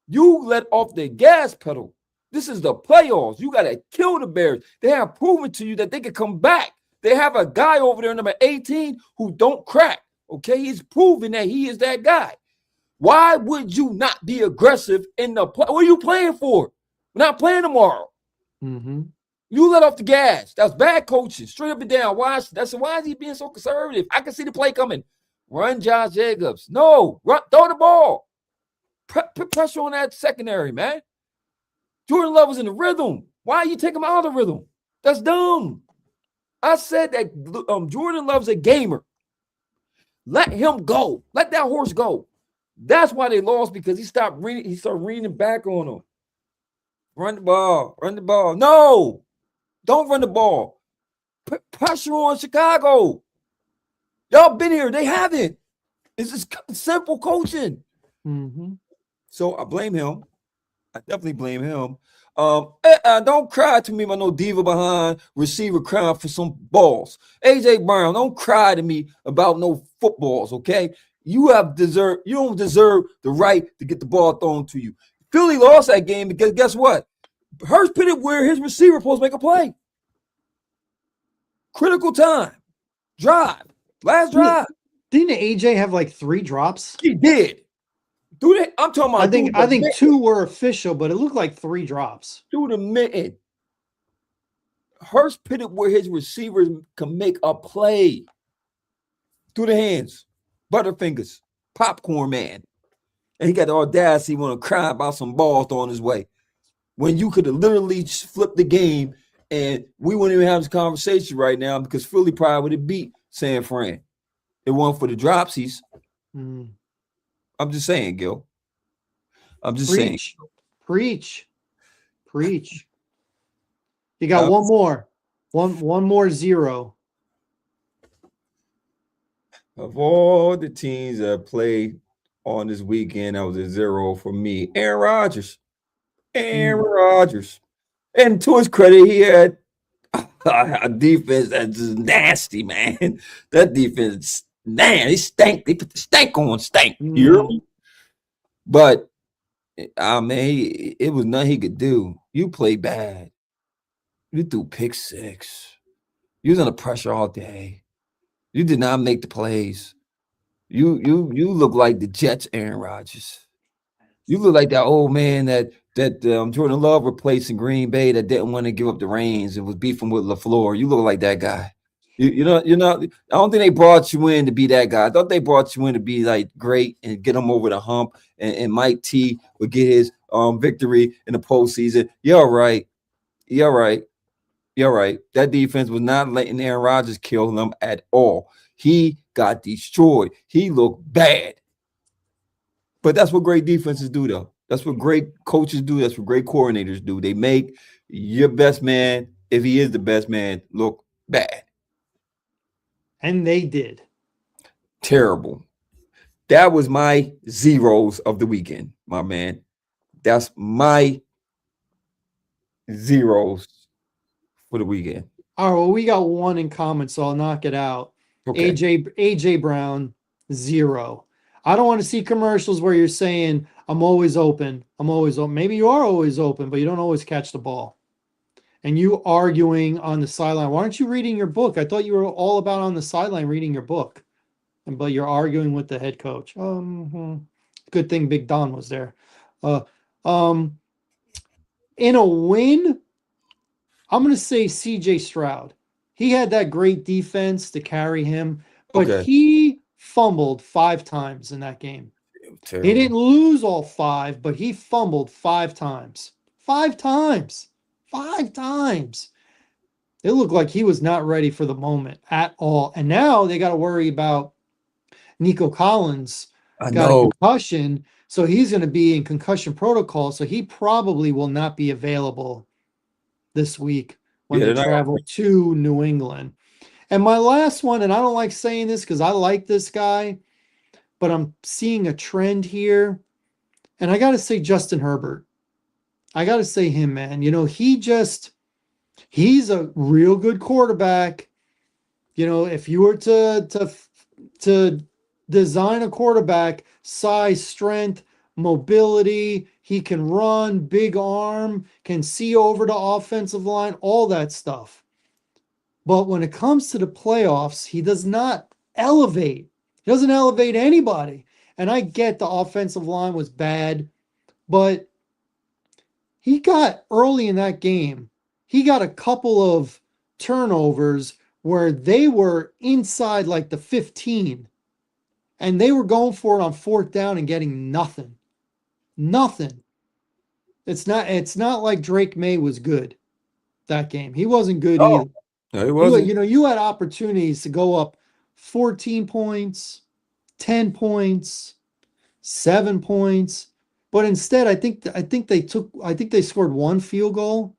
You let off the gas pedal. This is the playoffs. You got to kill the Bears. They have proven to you that they can come back. They have a guy over there, number 18, who don't crack. Okay, he's proven that he is that guy. Why would you not be aggressive in the play? What are you playing for? We're not playing tomorrow. Mm-hmm. You let off the gas. That's bad coaching, straight up and down. Why is he being so conservative? I can see the play coming. Run Josh Jacobs. No, run, throw the ball. Put pressure on that secondary, man. Jordan Love was in the rhythm. Why you take him out of the rhythm? That's dumb. I said that Jordan Love's a gamer. Let him go. Let that horse go. That's why they lost, because he stopped reading. He started reading back on them. Run the ball. Run the ball. No, don't run the ball. Put pressure on Chicago. Y'all been here. They haven't. It's just simple coaching. Mm-hmm. So I blame him. I definitely blame him. Don't cry to me about no diva behind receiver crying for some balls. AJ Brown, don't cry to me about no footballs, okay? You don't deserve the right to get the ball thrown to you. Philly lost that game because guess what? Hurst put it where his receiver supposed to make a play. Critical time. Drive. Last drive. Didn't AJ have like 3 drops? He did. I'm talking about. I think 2 were official, but it looked like 3 drops. Through the mitten. Hurst put it where his receivers can make a play. Through the hands. Butterfingers. Popcorn man. And he got the audacity want to cry about some balls thrown his way. When you could have literally flipped the game and we wouldn't even have this conversation right now because Philly probably would have beat San Fran. It wasn't for the dropsies. Mm. I'm just saying, Gil. I'm just saying. Preach. You got one more. One more zero. Of all the teams that played on this weekend, that was a zero for me. Aaron Rodgers. And to his credit, he had a defense that's just nasty, man. That defense, man, they stank. They put the stank on stank. You hear me? But it was nothing he could do. You played bad. You threw pick 6. You was under pressure all day. You did not make the plays. You look like the Jets, Aaron Rodgers. You look like that old man that Jordan Love replaced in Green Bay that didn't want to give up the reins and was beefing with LaFleur. You look like that guy. You're not. I don't think they brought you in to be that guy. I thought they brought you in to be like great and get him over the hump. And Mike T would get his victory in the postseason. You're right. That defense was not letting Aaron Rodgers kill them at all. He got destroyed. He looked bad. But that's what great defenses do, though. That's what great coaches do. That's what great coordinators do. They make your best man, if he is the best man, look bad. And they did. Terrible. That was my zeros of the weekend, my man. That's my zeros for the weekend. All right, well, we got one in common, so I'll knock it out. Okay. AJ Brown, 0. I don't want to see commercials where you're saying I'm always open. I'm always open. Maybe you are always open, but you don't always catch the ball. And you arguing on the sideline. Why aren't you reading your book? I thought you were all about on the sideline reading your book. But you're arguing with the head coach. Good thing Big Don was there. Uh, um, in a win, I'm going to say CJ Stroud. He had that great defense to carry him, but Okay. he fumbled 5 times in that game. He Terrible. didn't lose all 5, but he fumbled 5 times. 5 times. 5 times. It looked like he was not ready for the moment at all. And now they got to worry about Nico Collins I got a know. concussion, so he's going to be in concussion protocol. So he probably will not be available this week when Yeah, they they're not travel to New England. And my last one, and I don't like saying this because I like this guy, but I'm seeing a trend here. And I got to say, Justin Herbert. I got to say him, man. He's a real good quarterback. If you were to design a quarterback, size, strength, mobility, he can run, big arm, can see over the offensive line, all that stuff. But when it comes to the playoffs, he does not elevate. He doesn't elevate anybody. And I get the offensive line was bad, but he got early in that game, he got a couple of turnovers where they were inside like the 15 and they were going for it on 4th down and getting nothing. Nothing. It's not like Drake May was good that game. He wasn't good no, either. no, it You wasn't. you know you had opportunities to go up 14 points, 10 points, 7 points, but instead I think they scored one field goal.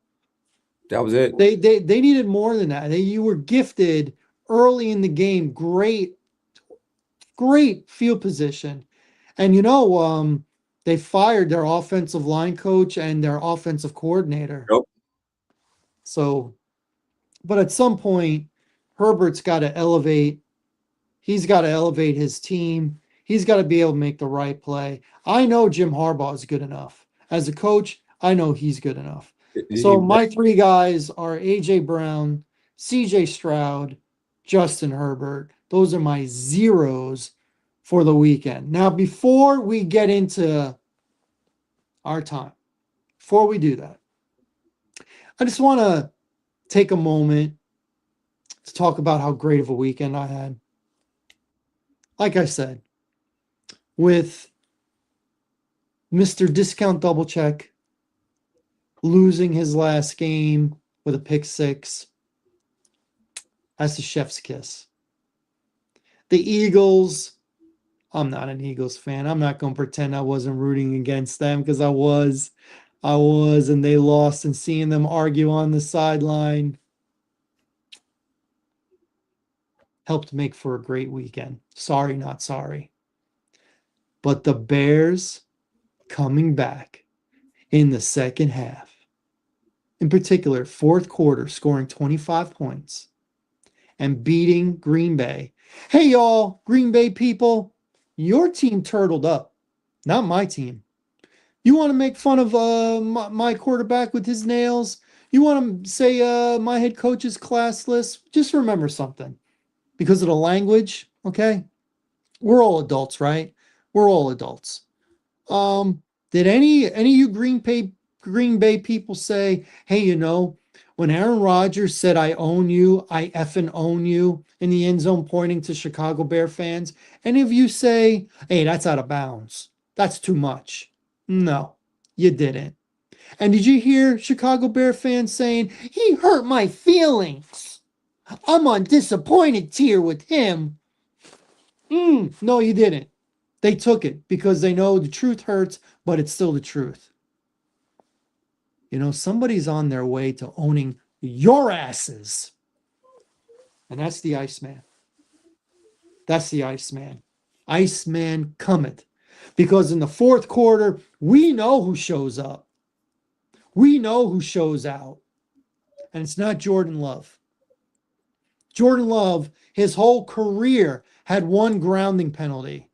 That was it. They needed more than that. You were gifted early in the game great field position. And they fired their offensive line coach and their offensive coordinator. Nope. So, but at some point, Herbert's got to elevate. He's got to elevate his team. He's got to be able to make the right play. I know Jim Harbaugh is good enough. As a coach, I know he's good enough. So my 3 guys are AJ Brown, CJ Stroud, Justin Herbert. Those are my zeros for the weekend. Now, before we get into our time, before we do that, I just want to take a moment to talk about how great of a weekend I had. Like I said, with Mr. Discount Double Check losing his last game with a pick 6, that's the chef's kiss. The Eagles, I'm not an Eagles fan. I'm not going to pretend I wasn't rooting against them because I was. And they lost, and seeing them argue on the sideline helped make for a great weekend. Sorry, not sorry. But the Bears coming back in the second half, in particular, 4th quarter, scoring 25 points and beating Green Bay. Hey, y'all, Green Bay people, your team turtled up, not my team. You want to make fun of my quarterback with his nails? You want to say my head coach is classless? Just remember something. Because of the language, okay? We're all adults, right? We're all adults. Did any of you Green Bay people say, hey, when Aaron Rodgers said I own you, I effing own you in the end zone, pointing to Chicago Bear fans? Any of you say, hey, that's out of bounds? That's too much. No, you didn't. And did you hear Chicago Bear fans saying, he hurt my feelings? I'm on disappointed tier with him. No, you didn't. They took it because they know the truth hurts, but it's still the truth. Somebody's on their way to owning your asses. And that's the Iceman. That's the Iceman. Iceman cometh. Because in the 4th quarter, we know who shows up. We know who shows out. and it's not Jordan Love. Jordan Love, his whole career, had one grounding penalty.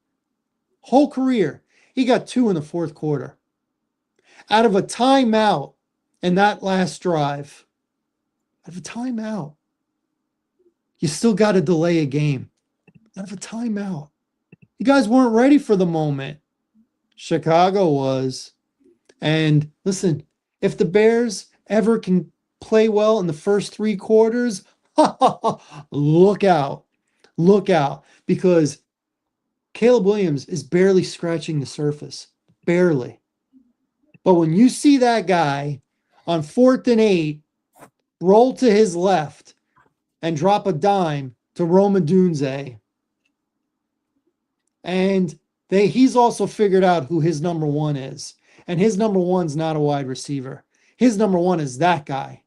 Whole career. He got 2 in the fourth quarter. Out of a timeout in that last drive. Out of a timeout. You still got to delay a game. Out of a timeout. You guys weren't ready for the moment. Chicago was. And listen, if the Bears ever can play well in the first 3 quarters, look out. Look out. Because Caleb Williams is barely scratching the surface. Barely. But when you see that guy on 4th and 8 roll to his left and drop a dime to Roma Dunze, and he's also figured out who his number one is. And his number one's not a wide receiver. His number one is that guy,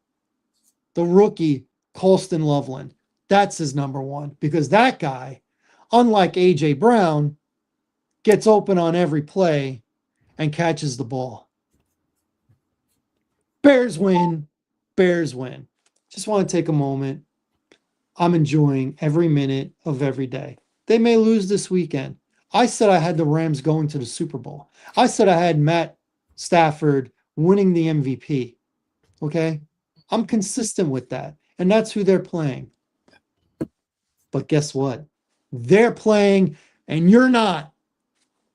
the rookie Colston Loveland. That's his number one, because that guy, unlike A.J. Brown, gets open on every play and catches the ball. Bears win. Bears win. Just want to take a moment. I'm enjoying every minute of every day. They may lose this weekend. I said I had the Rams going to the Super Bowl. I said I had Matt Stafford winning the MVP. Okay? I'm consistent with that. And that's who they're playing. But guess what? They're playing and you're not.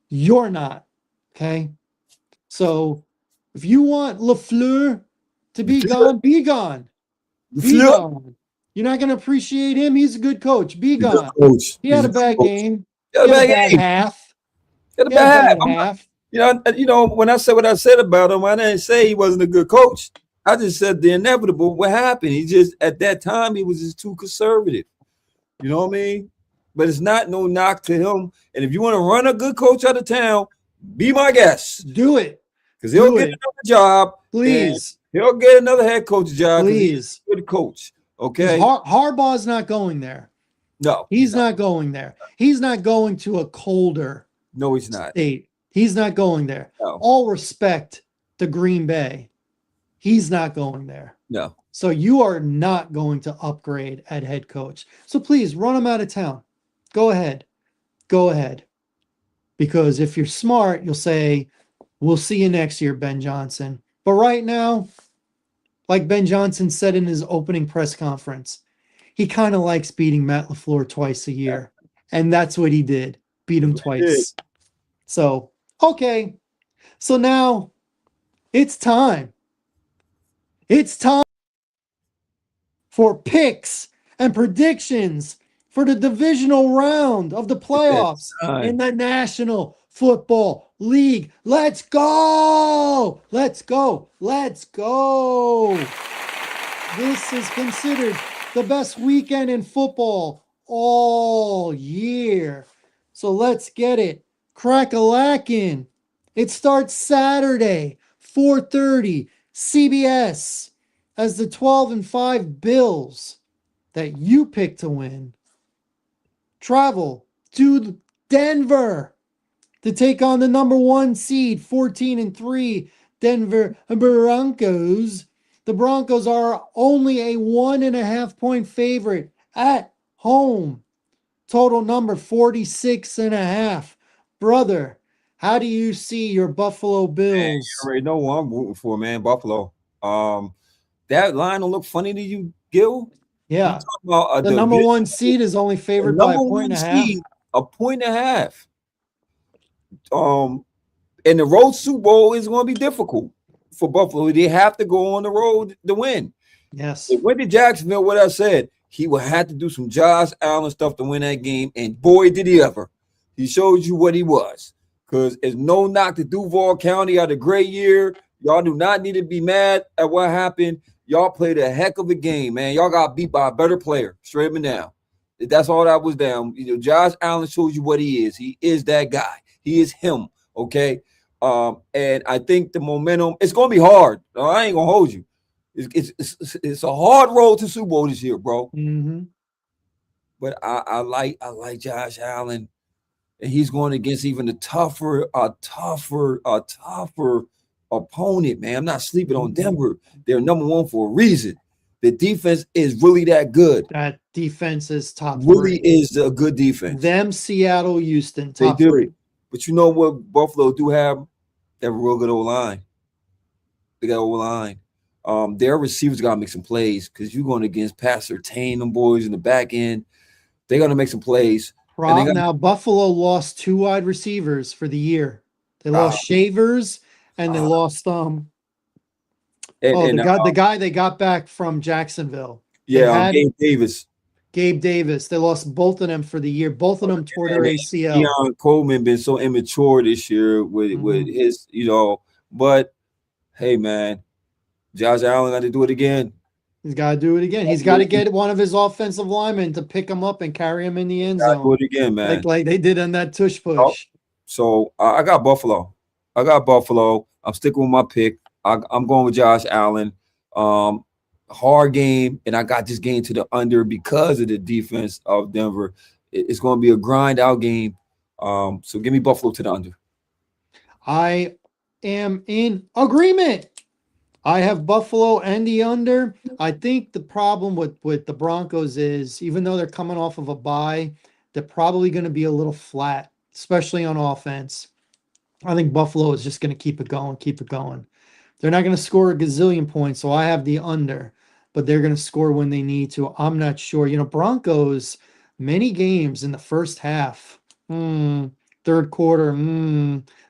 You're not. Okay? So if you want LaFleur to be gone, be gone. Be gone. You're not going to appreciate him. He's a good coach. Be gone. He had a bad game. He had a bad half. He had a bad half. You know, when I said what I said about him, I didn't say he wasn't a good coach. I just said the inevitable. What happened? He just, at that time, he was just too conservative. You know what I mean? But it's not no knock to him. And if you want to run a good coach out of town, be my guest. Do it. Because he'll get another job. Please. He'll get another head coach job. Please. He's a good coach. Okay. Harbaugh's not going there. No. He's not going there. He's not going to a colder he's not. state. He's not going there. No. All respect to Green Bay. He's not going there. No. So you are not going to upgrade at head coach. So please run him out of town. Go ahead. Go ahead. Because if you're smart, you'll say, we'll see you next year, Ben Johnson. But right now, like Ben Johnson said in his opening press conference, he kind of likes beating Matt LaFleur twice a year. And that's what he did. Beat him twice. So, okay. So now it's time. It's time for picks and predictions for the divisional round of the playoffs in the National Football League. Let's go! Let's go! Let's go! This is considered the best weekend in football all year. So let's get it. Crack-a-lackin'. It starts Saturday, 4:30, CBS, as the 12-5 Bills that you picked to win travel to Denver to take on the number 1 seed, 14-3 Denver Broncos. The Broncos are only a 1.5-point favorite at home. Total number 46.5. Brother, how do you see your Buffalo Bills? Man, you already know who I'm rooting for, man. Buffalo. That line don't look funny to you, Gil? Yeah. About, the number 1 seed is only favored by a point and a half. A point and a half. And the road Super Bowl is going to be difficult for Buffalo. They have to go on the road to win. Yes. If went to Jacksonville, what I said, he will have to do some Josh Allen stuff to win that game. And boy, did he ever. He showed you what he was. Because it's no knock to Duval County had a great year. Y'all do not need to be mad at what happened. Y'all played a heck of a game, man. Y'all got beat by a better player, straight up and down. That's all that was down. You know, Josh Allen shows you what he is. He is that guy. He is him, okay? And I think the momentum, it's going to be hard. I ain't going to hold you. It's a hard road to Super Bowl this year, bro. Mm-hmm. But I like Josh Allen. And he's going against even a tougher opponent, man. I'm not sleeping on Denver. They're number 1 for a reason. The defense is really that good. That defense is top Really three. is a good defense. Them, Seattle, Houston, They top three. do. But you know what Buffalo do have? They have a real good old line. They got old line. Their receivers gotta make some plays because you're going against Passer Tane, them boys in the back end. They gotta make some plays. And they got Now Buffalo lost two wide receivers for the year. They uh, lost Shavers and they uh, lost and, oh, and the guy they got back from Jacksonville. They yeah, had Gabe Davis. Gabe Davis. They lost both of them for the year. Both of them tore their And ACL. Keon Coleman been so immature this year with Mhm. his, but hey man, Josh Allen got to do it again. He's got to do it again. He's got to get one of his offensive linemen to pick him up and carry him in the end Got to do zone, it again, man. like they did on that tush Oh, push. so I got Buffalo. I got Buffalo. I'm sticking with my pick. I'm going with Josh Allen. Um, Hard game, and I got this game to the under because of the defense of Denver. It's going to be a grind out game. So give me Buffalo to the under. I am in agreement. I have Buffalo and the under. I think the problem with the Broncos is even though they're coming off of a bye, they're probably going to be a little flat, especially on offense. I think Buffalo is just going to keep it going, keep it going. They're not going to score a gazillion points, so I have the under, but they're going to score when they need to. I'm not sure. Broncos, many games in the first half, third quarter,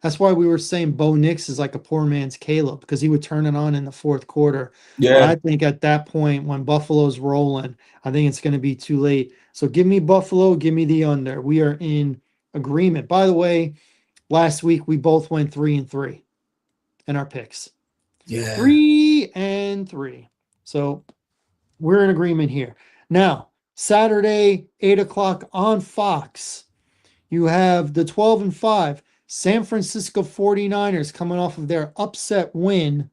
that's why we were saying Bo Nix is like a poor man's Caleb because he would turn it on in the fourth quarter. But Yeah. I think at that point, when Buffalo's rolling, I think it's going to be too late. So give me Buffalo, give me the under. We are in agreement. By the way, last week we both went 3-3 in our picks. Yeah. 3-3. So we're in agreement here. Now, Saturday, 8 o'clock on Fox, you have the 12-5 San Francisco 49ers coming off of their upset win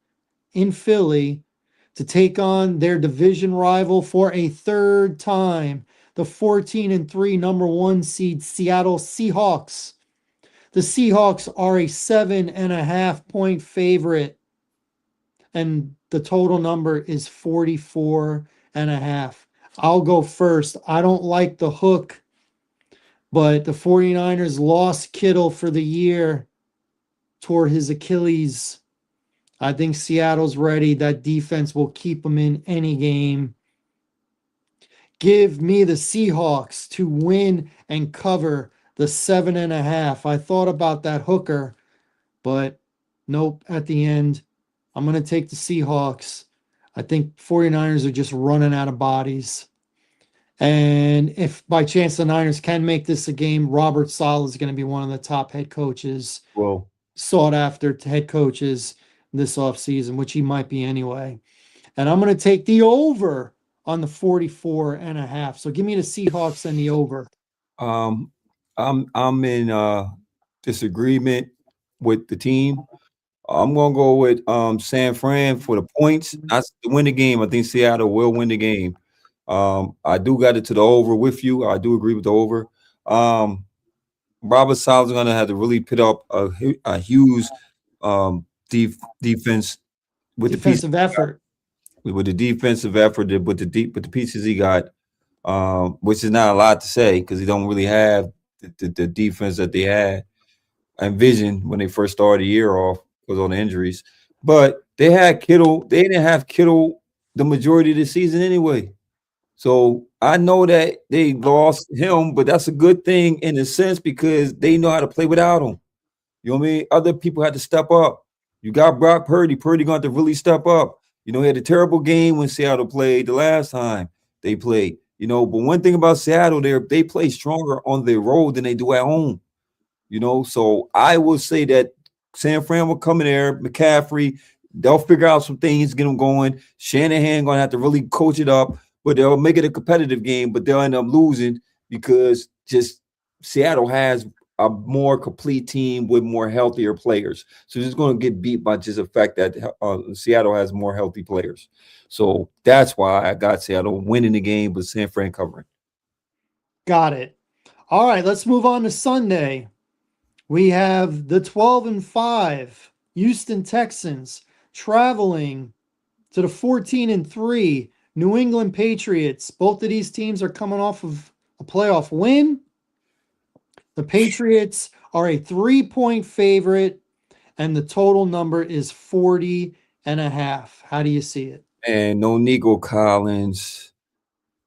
in Philly to take on their division rival for a third time, the 14-3 number one seed Seattle Seahawks. The Seahawks are a 7.5 point favorite, and the total number is 44.5. I'll go first. I don't like the hook, but the 49ers lost Kittle for the year, tore his Achilles. I think Seattle's ready. That defense will keep them in any game. Give me the Seahawks to win and cover the 7.5. I thought about that hooker, but nope, at the end, I'm going to take the Seahawks. I think 49ers are just running out of bodies. And if by chance the Niners can make this a game, Robert Saleh is going to be one of the top head coaches, Well, sought after head coaches this offseason, which he might be anyway. And I'm going to take the over on the 44.5. So give me the Seahawks and the over. um, I'm in disagreement with the team. I'm gonna go with San Fran for the points. I to win the game. I think Seattle will win the game. I do got it to the over with you. I do agree with the over. Um, Robert Sala's gonna have to really put up a huge defense with the pieces Defensive effort. with the defensive effort with the deep with the pieces he got, which is not a lot to say because he don't really have the defense that they had envisioned when they first started the year off because all the injuries. But they had Kittle. They didn't have Kittle the majority of the season anyway. So I know that they lost him, but that's a good thing in a sense because they know how to play without him. You know what I mean? Other people had to step up. You got Brock Purdy. Purdy going to really step up. He had a terrible game when Seattle played the last time they played. But one thing about Seattle, they play stronger on the road than they do at home. So I will say that San Fran will come in there, McCaffrey, they'll figure out some things, get them going. Shanahan gonna have to really coach it up, but they'll make it a competitive game, but they'll end up losing because just Seattle has a more complete team with more healthier players. So it's going to get beat by just the fact that Seattle has more healthy players. So that's why I got Seattle winning the game, but San Fran covering. Got it. All right, let's move on to Sunday. We have the 12-5 Houston Texans traveling to the 14-3 New England Patriots. Both of these teams are coming off of a playoff win. The Patriots are a 3-point favorite, and the total number is 40 and a half. How do you see it? And no Nico Collins,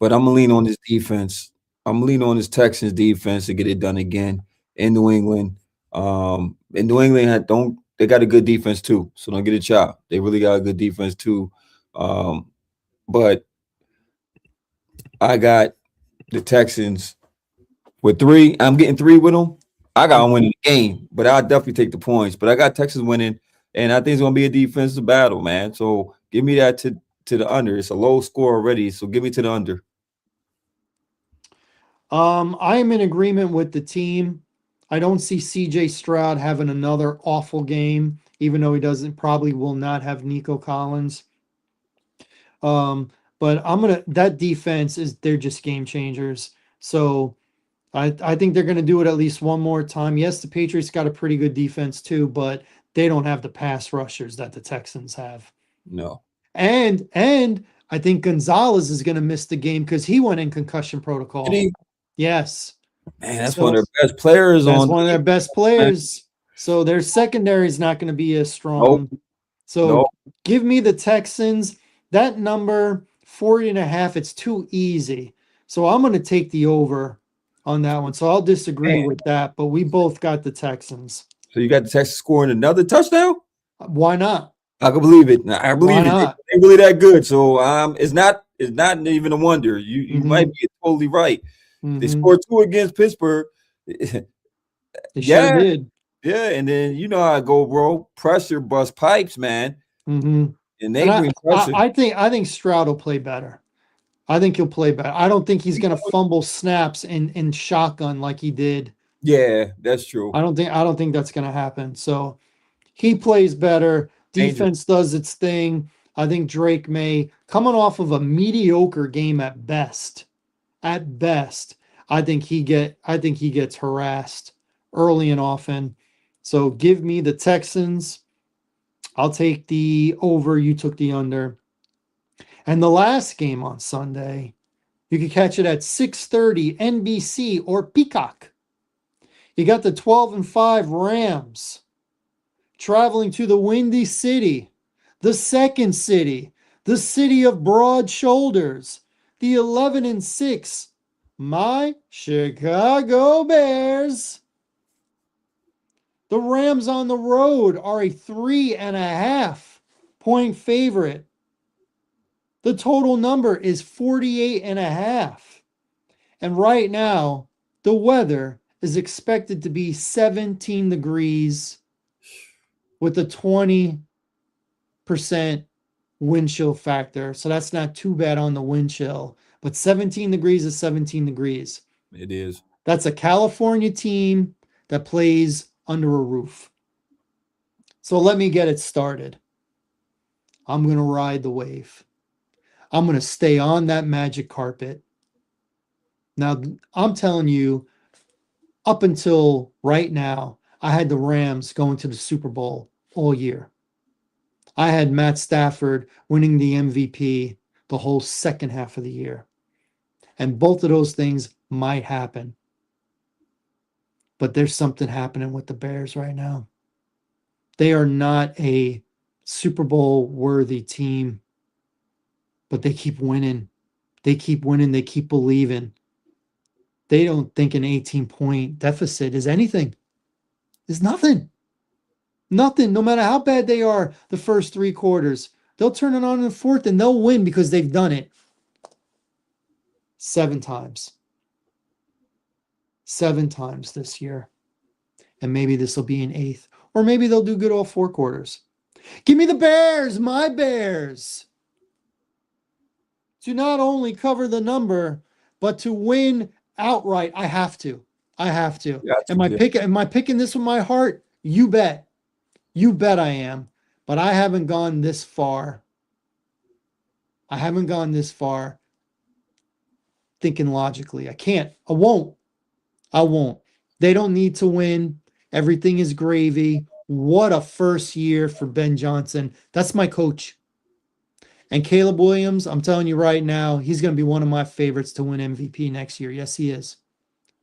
but I'm gonna lean on this defense. I'm gonna lean on this Texans defense to get it done again in New England. And New England don't they got a good defense too, so don't get it chopped. They really got a good defense too. But I got the Texans with 3. I'm getting 3 with them. I got them winning the game, but I'll definitely take the points. But I got Texas winning, and I think it's gonna be a defensive battle, man. So give me that to the under. It's a low score already, so give me to the under. I am in agreement with the team. I don't see CJ Stroud having another awful game, even though he doesn't probably will not have Nico Collins. Um, but that defense is they're just game changers. So I think they're gonna do it at least one more time. Yes, the Patriots got a pretty good defense too, but they don't have the pass rushers that the Texans have. No. And I think Gonzalez is gonna miss the game because he went in concussion protocol. Did he? Yes. Man, that's one of their best players That's on. one of their best players. So their secondary is not going to be as strong. Nope. So Nope. give me the Texans. That number 40 and a half, it's too easy. So I'm going to take the over on that one. So I'll disagree Man. with that, but we both got the Texans. So you got the Texans scoring another touchdown? Why not? I can believe it. I believe Why it. not? They're really that good. So it's not even a wonder. You might be totally right. They scored 2 against Pittsburgh. They sure did. Yeah, and then you know how I go, bro. Pressure bust pipes, man. And they bring pressure. I think Stroud will play better. I think he'll play better. I don't think he's going to fumble snaps in shotgun like he did. Yeah, that's true. I don't think that's going to happen. So he plays better. Defense does its thing. I think Drake May, coming off of a mediocre game at best, I think he gets harassed early and often. So give me the Texans. I'll take the over. You took the under. And the last game on Sunday, you can catch it at 6:30 NBC or Peacock. You got the 12-5 Rams traveling to the Windy City, the second city, the city of broad shoulders, the 11-6 my Chicago Bears. The Rams on the road are a 3.5-point favorite. The total number is 48 and a half. And right now, the weather is expected to be 17 degrees with a 20% wind chill factor. So that's not too bad on the wind chill. But 17 degrees is 17 degrees. It is. That's a California team that plays under a roof. So let me get it started. I'm going to ride the wave. I'm going to stay on that magic carpet. Now, I'm telling you, up until right now, I had the Rams going to the Super Bowl all year. I had Matt Stafford winning the MVP the whole second half of the year. And both of those things might happen. But there's something happening with the Bears right now. They are not a Super Bowl worthy team, but they keep winning. They keep winning. They keep believing. They don't think an 18-point deficit is anything. It's nothing. Nothing. No matter how bad they are the first 3 quarters, they'll turn it on in the fourth and they'll win because they've done it 7 times. 7 times this year. And maybe this will be an 8th. Or maybe they'll do good all 4 quarters. Give me the Bears, my Bears. To not only cover the number, but to win outright. I have to. Am I picking this with my heart? You bet. You bet I am. But I haven't gone this far. Thinking logically. I can't. I won't. They don't need to win. Everything is gravy. What a first year for Ben Johnson. That's my coach. And Caleb Williams, I'm telling you right now, he's going to be one of my favorites to win MVP next year. Yes, he is.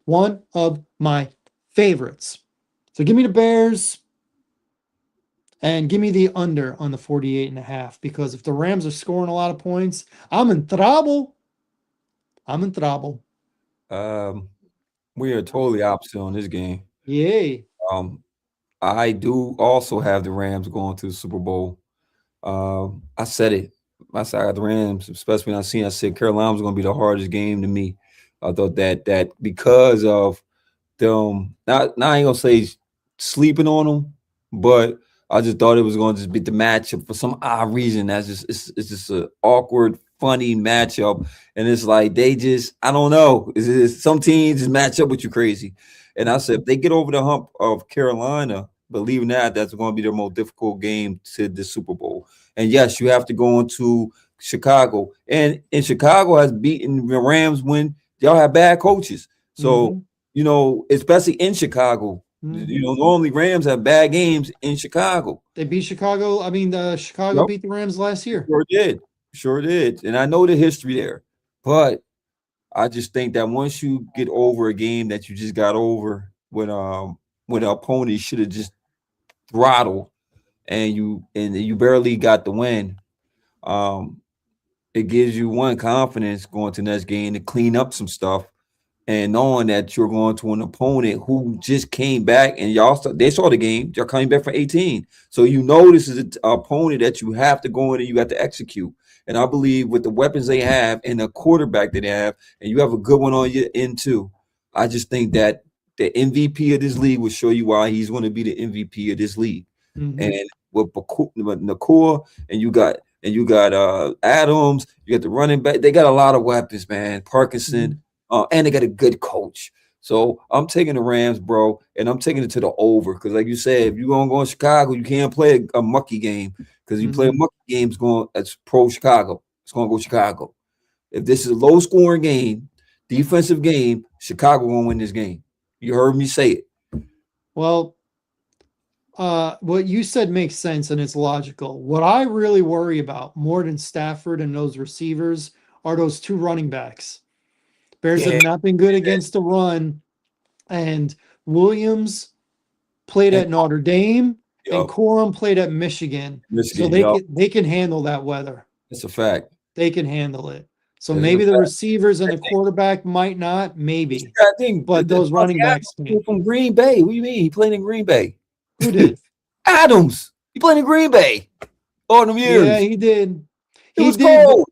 One of my favorites. So give me the Bears and give me the under on the 48.5, because if the Rams are scoring a lot of points, I'm in trouble. I'm in trouble. Um, we are totally opposite on this game. Yay. Um, I do also have the Rams going to the Super Bowl. I said it. I said I got the Rams, especially when I said Carolina was going to be the hardest game to me. I thought that because of them, not I ain't gonna say sleeping on them, but I just thought it was going to just be the matchup for some odd reason. That's just it's just an awkward, funny matchup, and it's like they just I don't know. Some teams just match up with you crazy, and I said if they get over the hump of Carolina, believing that's going to be their most difficult game to the Super Bowl. And yes, you have to go into Chicago, and Chicago has beaten the Rams when y'all have bad coaches. So Mm-hmm. especially in Chicago. Mm-hmm. Normally Rams have bad games in Chicago. They beat Chicago. I mean, Chicago Yep, beat the Rams last year. sure did, sure did, and I know the history there. But I just think that once you get over a game that you just got over when the opponent should have just throttled and you barely got the win, um, it gives you one confidence going to the next game to clean up some stuff and knowing that you're going to an opponent who just came back and they saw the game, they're coming back for 18. So this is an opponent that you have to go in and you have to execute. And I believe with the weapons they have and the quarterback that they have, and you have a good one on your end too, I just think that the MVP of this league will show you why he's going to be the MVP of this league. Mm-hmm. And with Nakua and you got Adams, you got the running back. They got a lot of weapons, man. Parkinson, and they got a good coach. So I'm taking the Rams, bro, and I'm taking it to the over because, like you said, if you're gonna go in Chicago, you can't play a mucky game because you play a Mm-hmm. mucky game, it's pro Chicago. It's gonna go Chicago. If this is a low scoring game, defensive game, Chicago gonna win this game. You heard me say it. Well, what you said makes sense and it's logical. What I really worry about more than Stafford and those receivers are those two running backs. Bears have Yeah, not been good against the run, and Williams played and at Notre Dame, and yo, Corum played at Michigan, so Michigan, they yo, can handle that weather. it's a fact. They can handle it. So It's a maybe the fact. receivers and the quarterback might not, maybe, I think but those Devontae running Adams backs can. came from Green Bay. What do you mean? He played in Green Bay. Who did? Adams. He played in Green Bay all them Yeah, years. he did. It He was did, but cold.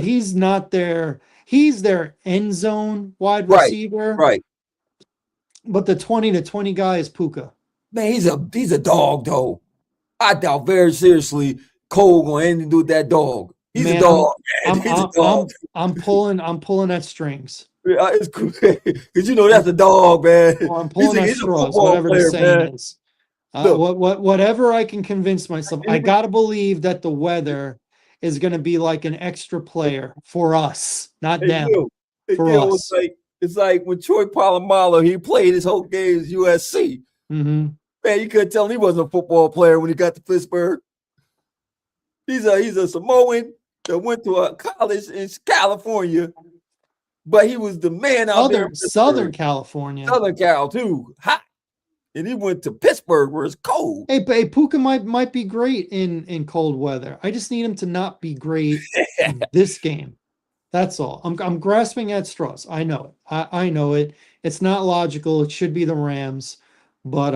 he's not their. He's their end zone wide Right, receiver, right. but the 20 to 20 guy is Puka. Man, he's a dog though. I doubt very seriously Cole going to anything to do with that dog. He's a Man, dog, man. I'm He's a I'm dog. I'm I'm pulling at strings. Yeah, it's cool because that's I'm a dog, man. I'm pulling at He's a straws, football whatever the player, saying man. is. Look, Whatever I can convince myself. I he- gotta believe that the weather is gonna be like an extra player for us, not hey them, Gil, for us. it's like when Troy Polamalu he played his whole game at USC. Hmm. Man, you couldn't tell him he wasn't a football player when he got to Pittsburgh. He's a Samoan that went to a college in California, but he was the man out there in Southern Pittsburgh. California. Southern Cal too, hot, and he went to Pittsburgh where it's cold. Hey, Puka might be great in cold weather. I just need him to not be great this game. That's all. I'm grasping at straws. I know it. I know it. It's not logical. It should be the Rams, but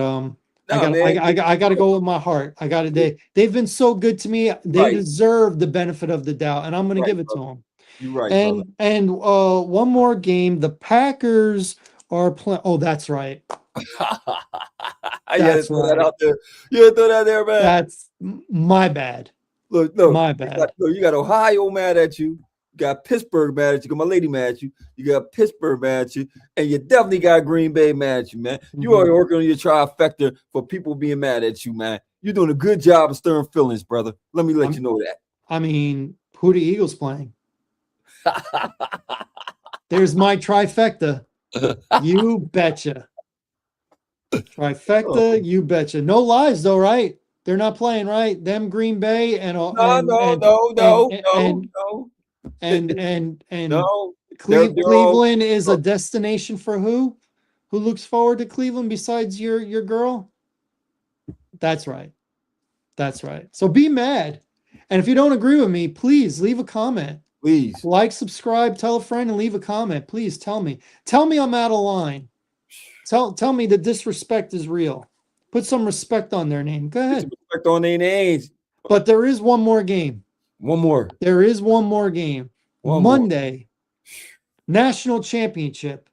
Nah, man, I got to go with my heart. I got to. They've been so good to me. They right, deserve the benefit of the doubt, and I'm going to right, give it to brother. them. You're right, brother. And one more game. The Packers are playing. Oh, that's right. I had to That's throw that right. out there. You had to throw that there, man. That's my bad. Look, My bad. you got Ohio mad at you. You got Pittsburgh mad at you. Got my lady mad at you. You got Pittsburgh mad at you. And you definitely got Green Bay mad at you, man. You Mhm. are working on your trifecta for people being mad at you, man. You're doing a good job of stirring feelings, brother. Let me let you know that. I mean, who the Eagles playing? There's my trifecta. You betcha. Trifecta, you betcha. No lies though, right? They're not playing, right? Them Green Bay and No, no, no, and no, no, and no. and and No, they're all Cleveland is a destination for who? Who looks forward to Cleveland besides your girl? That's right. That's right. So be mad. And if you don't agree with me, please leave a comment. please. Like, subscribe, tell a friend, and leave a comment. Please tell me. Tell me I'm out of line. Tell me the disrespect is real. Put some respect on their name. Go ahead. Disrespect on their names. But there is one more game. One more. There is one more game. One more. Monday, national championship.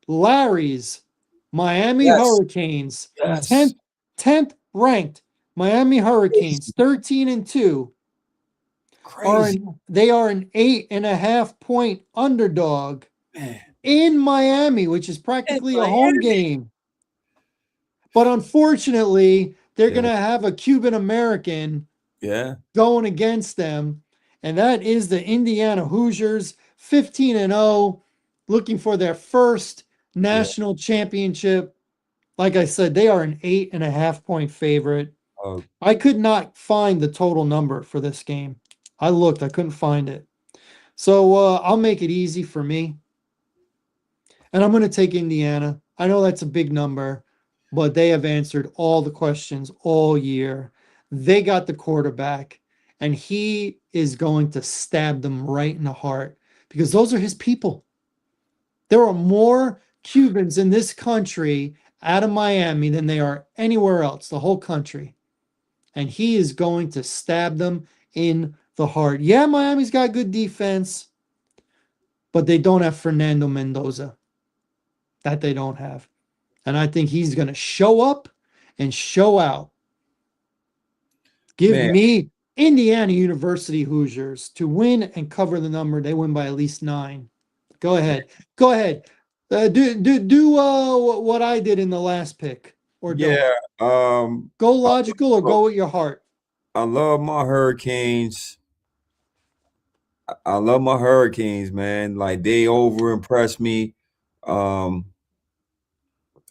Larry's Miami Yes. Hurricanes, Yes. 10th ranked Miami Hurricanes, 13-2. Crazy. They are an 8.5 point underdog Man. in Miami, which is practically a home game. But unfortunately, they're going to have a Cuban American going against them, and that is the Indiana Hoosiers, 15-0, looking for their first national championship. Like I said, they are an 8.5 point favorite. I could not find the total number for this game. I looked, I couldn't find it. So I'll make it easy for me. And I'm going to take Indiana. I know that's a big number, but they have answered all the questions all year. They got the quarterback, and he is going to stab them right in the heart because those are his people. There are more Cubans in this country out of Miami than they are anywhere else, the whole country. And he is going to stab them in the heart. Yeah, Miami's got good defense, but they don't have Fernando Mendoza. That they don't have. And I think he's going to show up and show out. Give me Indiana University Hoosiers to win and cover the number. They win by at least 9. Go ahead. Go ahead. Do what I did in the last pick, or don't. Go logical or go with your heart. I love my Hurricanes. I love my Hurricanes, man. Like, they over impressed me.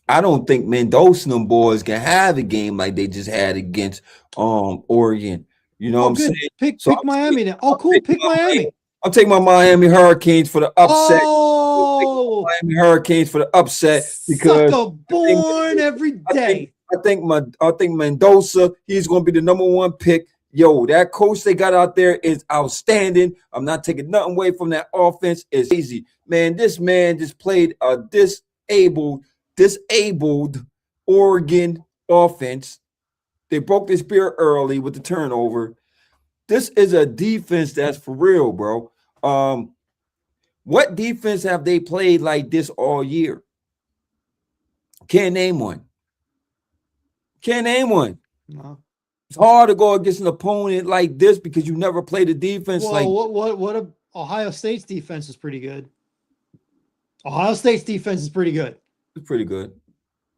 I don't think Mendoza and them boys can have a game like they just had against Oregon. You know what I'm saying? Pick Miami then. Oh, cool. Pick Miami. I'll take my Miami Hurricanes for the upset. Oh, Miami Hurricanes for the upset because sucker born every day. I think Mendoza, he's going to be the number 1 pick. Yo, that coach they got out there is outstanding. I'm not taking nothing away from that offense. It's easy. Man, this man just played a disabled Oregon offense. They broke their spirit early with the turnover. This is a defense that's for real, bro. What defense have they played like this all year? Can't name one. No. It's hard to go against an opponent like this because you never played a defense like. What Ohio State's defense is pretty good. Ohio State's defense is pretty good. It's pretty good.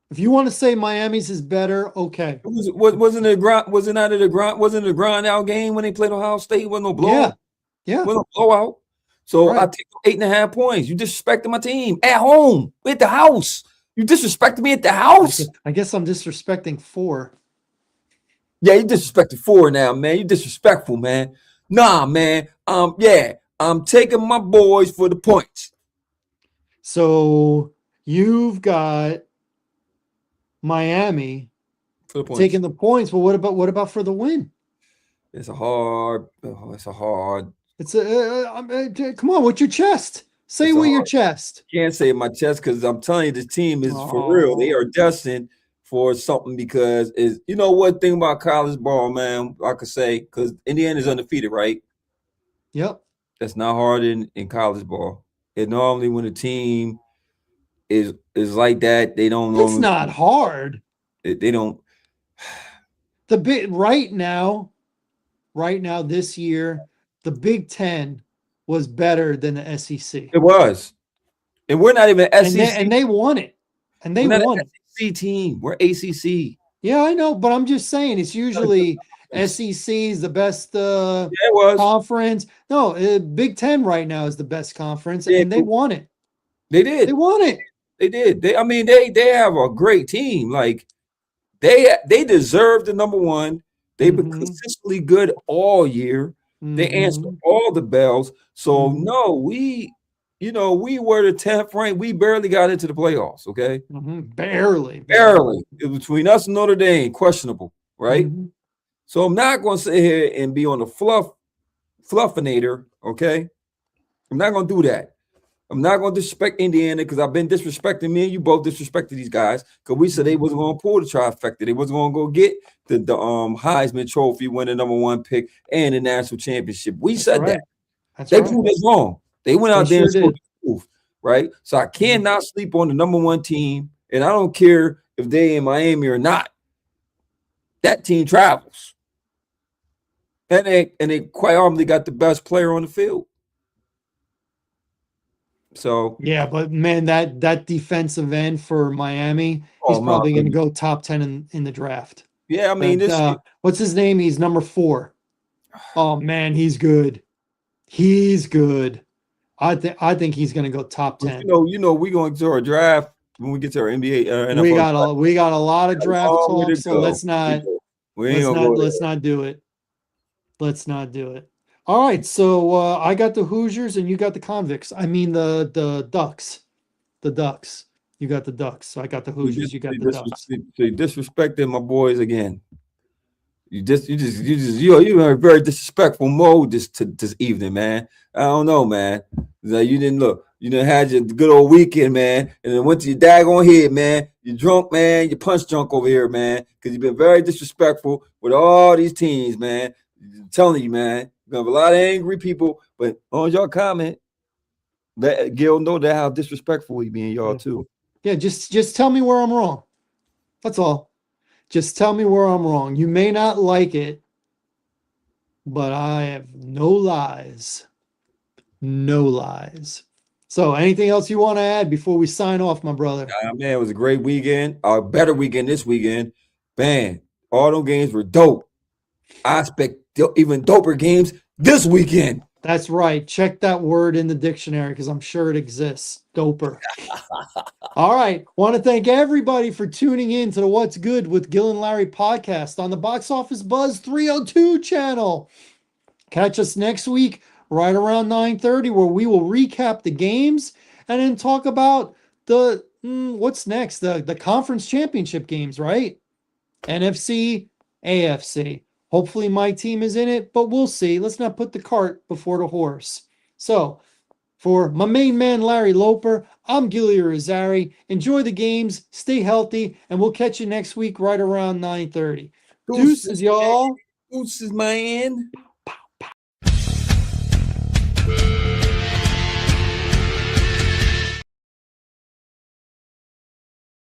If you want to say Miami's is better, okay. Wasn't it a grind out game when they played Ohio State? Wasn't no blowout. Yeah. Wasn't no blowout. So I take 8.5 points. You disrespected my team at home, at the house. You disrespected me at the house. I guess I'm disrespecting 4. Yeah, you disrespected 4 now, man. You disrespectful, man. Nah, man. I'm taking my boys for the points. So you've got Miami taking the points. Well, what about for the win? It's a hard. Come on, with your chest. Say with your chest. Can't say my chest because I'm telling you, this team is for real. They are destined for something because one thing about college ball, man, I could say, because Indiana is undefeated, right? Yep. That's not hard in college ball. And normally when a team is like that, they don't. It's not hard. They don't. The big right now, this year, the Big Ten was better than the SEC. It was, and we're not even SEC, and they won it. And they won it. SEC team. We're ACC. Yeah, I know, but I'm just saying it's usually SEC is the best conference. No, Big Ten right now is the best conference, and they won it. They did. They won it. They did. They have a great team. Like, They deserve the number one. They've been Mm-hmm. consistently good all year. They answer Mm-hmm. all the bells. So Mm-hmm. no, we were the 10th ranked. We barely got into the playoffs. Okay, Mm-hmm. Barely, barely. barely. It was between us and Notre Dame, questionable, right? Mm-hmm. So I'm not going to sit here and be on the fluffinator. Okay, I'm not going to do that. I'm not going to disrespect Indiana because I've been disrespecting me and you both disrespected these guys because we said they wasn't going to pull the trifecta. They wasn't going to go get the Heisman Trophy, win the number one pick, and the national championship. We That's said that. right. That's They right. proved us wrong. They went They out there and sure showed did. the proof, right? So I Mm-hmm. cannot sleep on the number one team, and I don't care if they in Miami or not. That team travels, and they quite arguably got the best player on the field. So, Yeah, but man, that defensive end for Miami, he's oh my probably going to goodness, go top 10 in the draft. yeah. I mean, That this. what's his name? He's number 4. Oh man, he's good. He's good. I think he's going to go top But 10. we're going to our draft when we get to our NBA, We NFL got draft. a we got a lot of A draft long way talk, to so go. let's not We ain't let's gonna not go let's there. not do it. Let's not do it. All right, so I got the Hoosiers and you got the Convicts. I mean the Ducks. The Ducks. You got the Ducks. So I got the You Hoosiers. just You got you the Ducks. disrespected my boys again. You're in a very disrespectful mode this evening, man. I don't know, man. Like, you didn't look. You didn't had your good old weekend, man, and then went to your daggone head, man. You drunk, man. You punch drunk over here, man, because you've been very disrespectful with all these teams, man. I'm telling you, man. You have a lot of angry people, but on your comment, let Gil know that how disrespectful we being y'all Yeah. too. Yeah, just tell me where I'm wrong. That's all. Just tell me where I'm wrong. You may not like it, but I have no lies. No lies. So, anything else you want to add before we sign off, my brother? Man, it was a great weekend. A better weekend this weekend. Man, all those games were dope. I expect even doper games this weekend. That's right. Check that word in the dictionary because I'm sure it exists. Doper. All right. Want to thank everybody for tuning in to the What's Good with Gil and Larry podcast on the Box Office Buzz 302 channel. Catch us next week right around 9:30 where we will recap the games and then talk about the what's next, the conference championship games, right? NFC, AFC. Hopefully my team is in it, but we'll see. Let's not put the cart before the horse. So, for my main man, Larry Loper, I'm Gilly Rosari. Enjoy the games, stay healthy, and we'll catch you next week right around 9:30. Deuces, Deuces, y'all. deuces, man.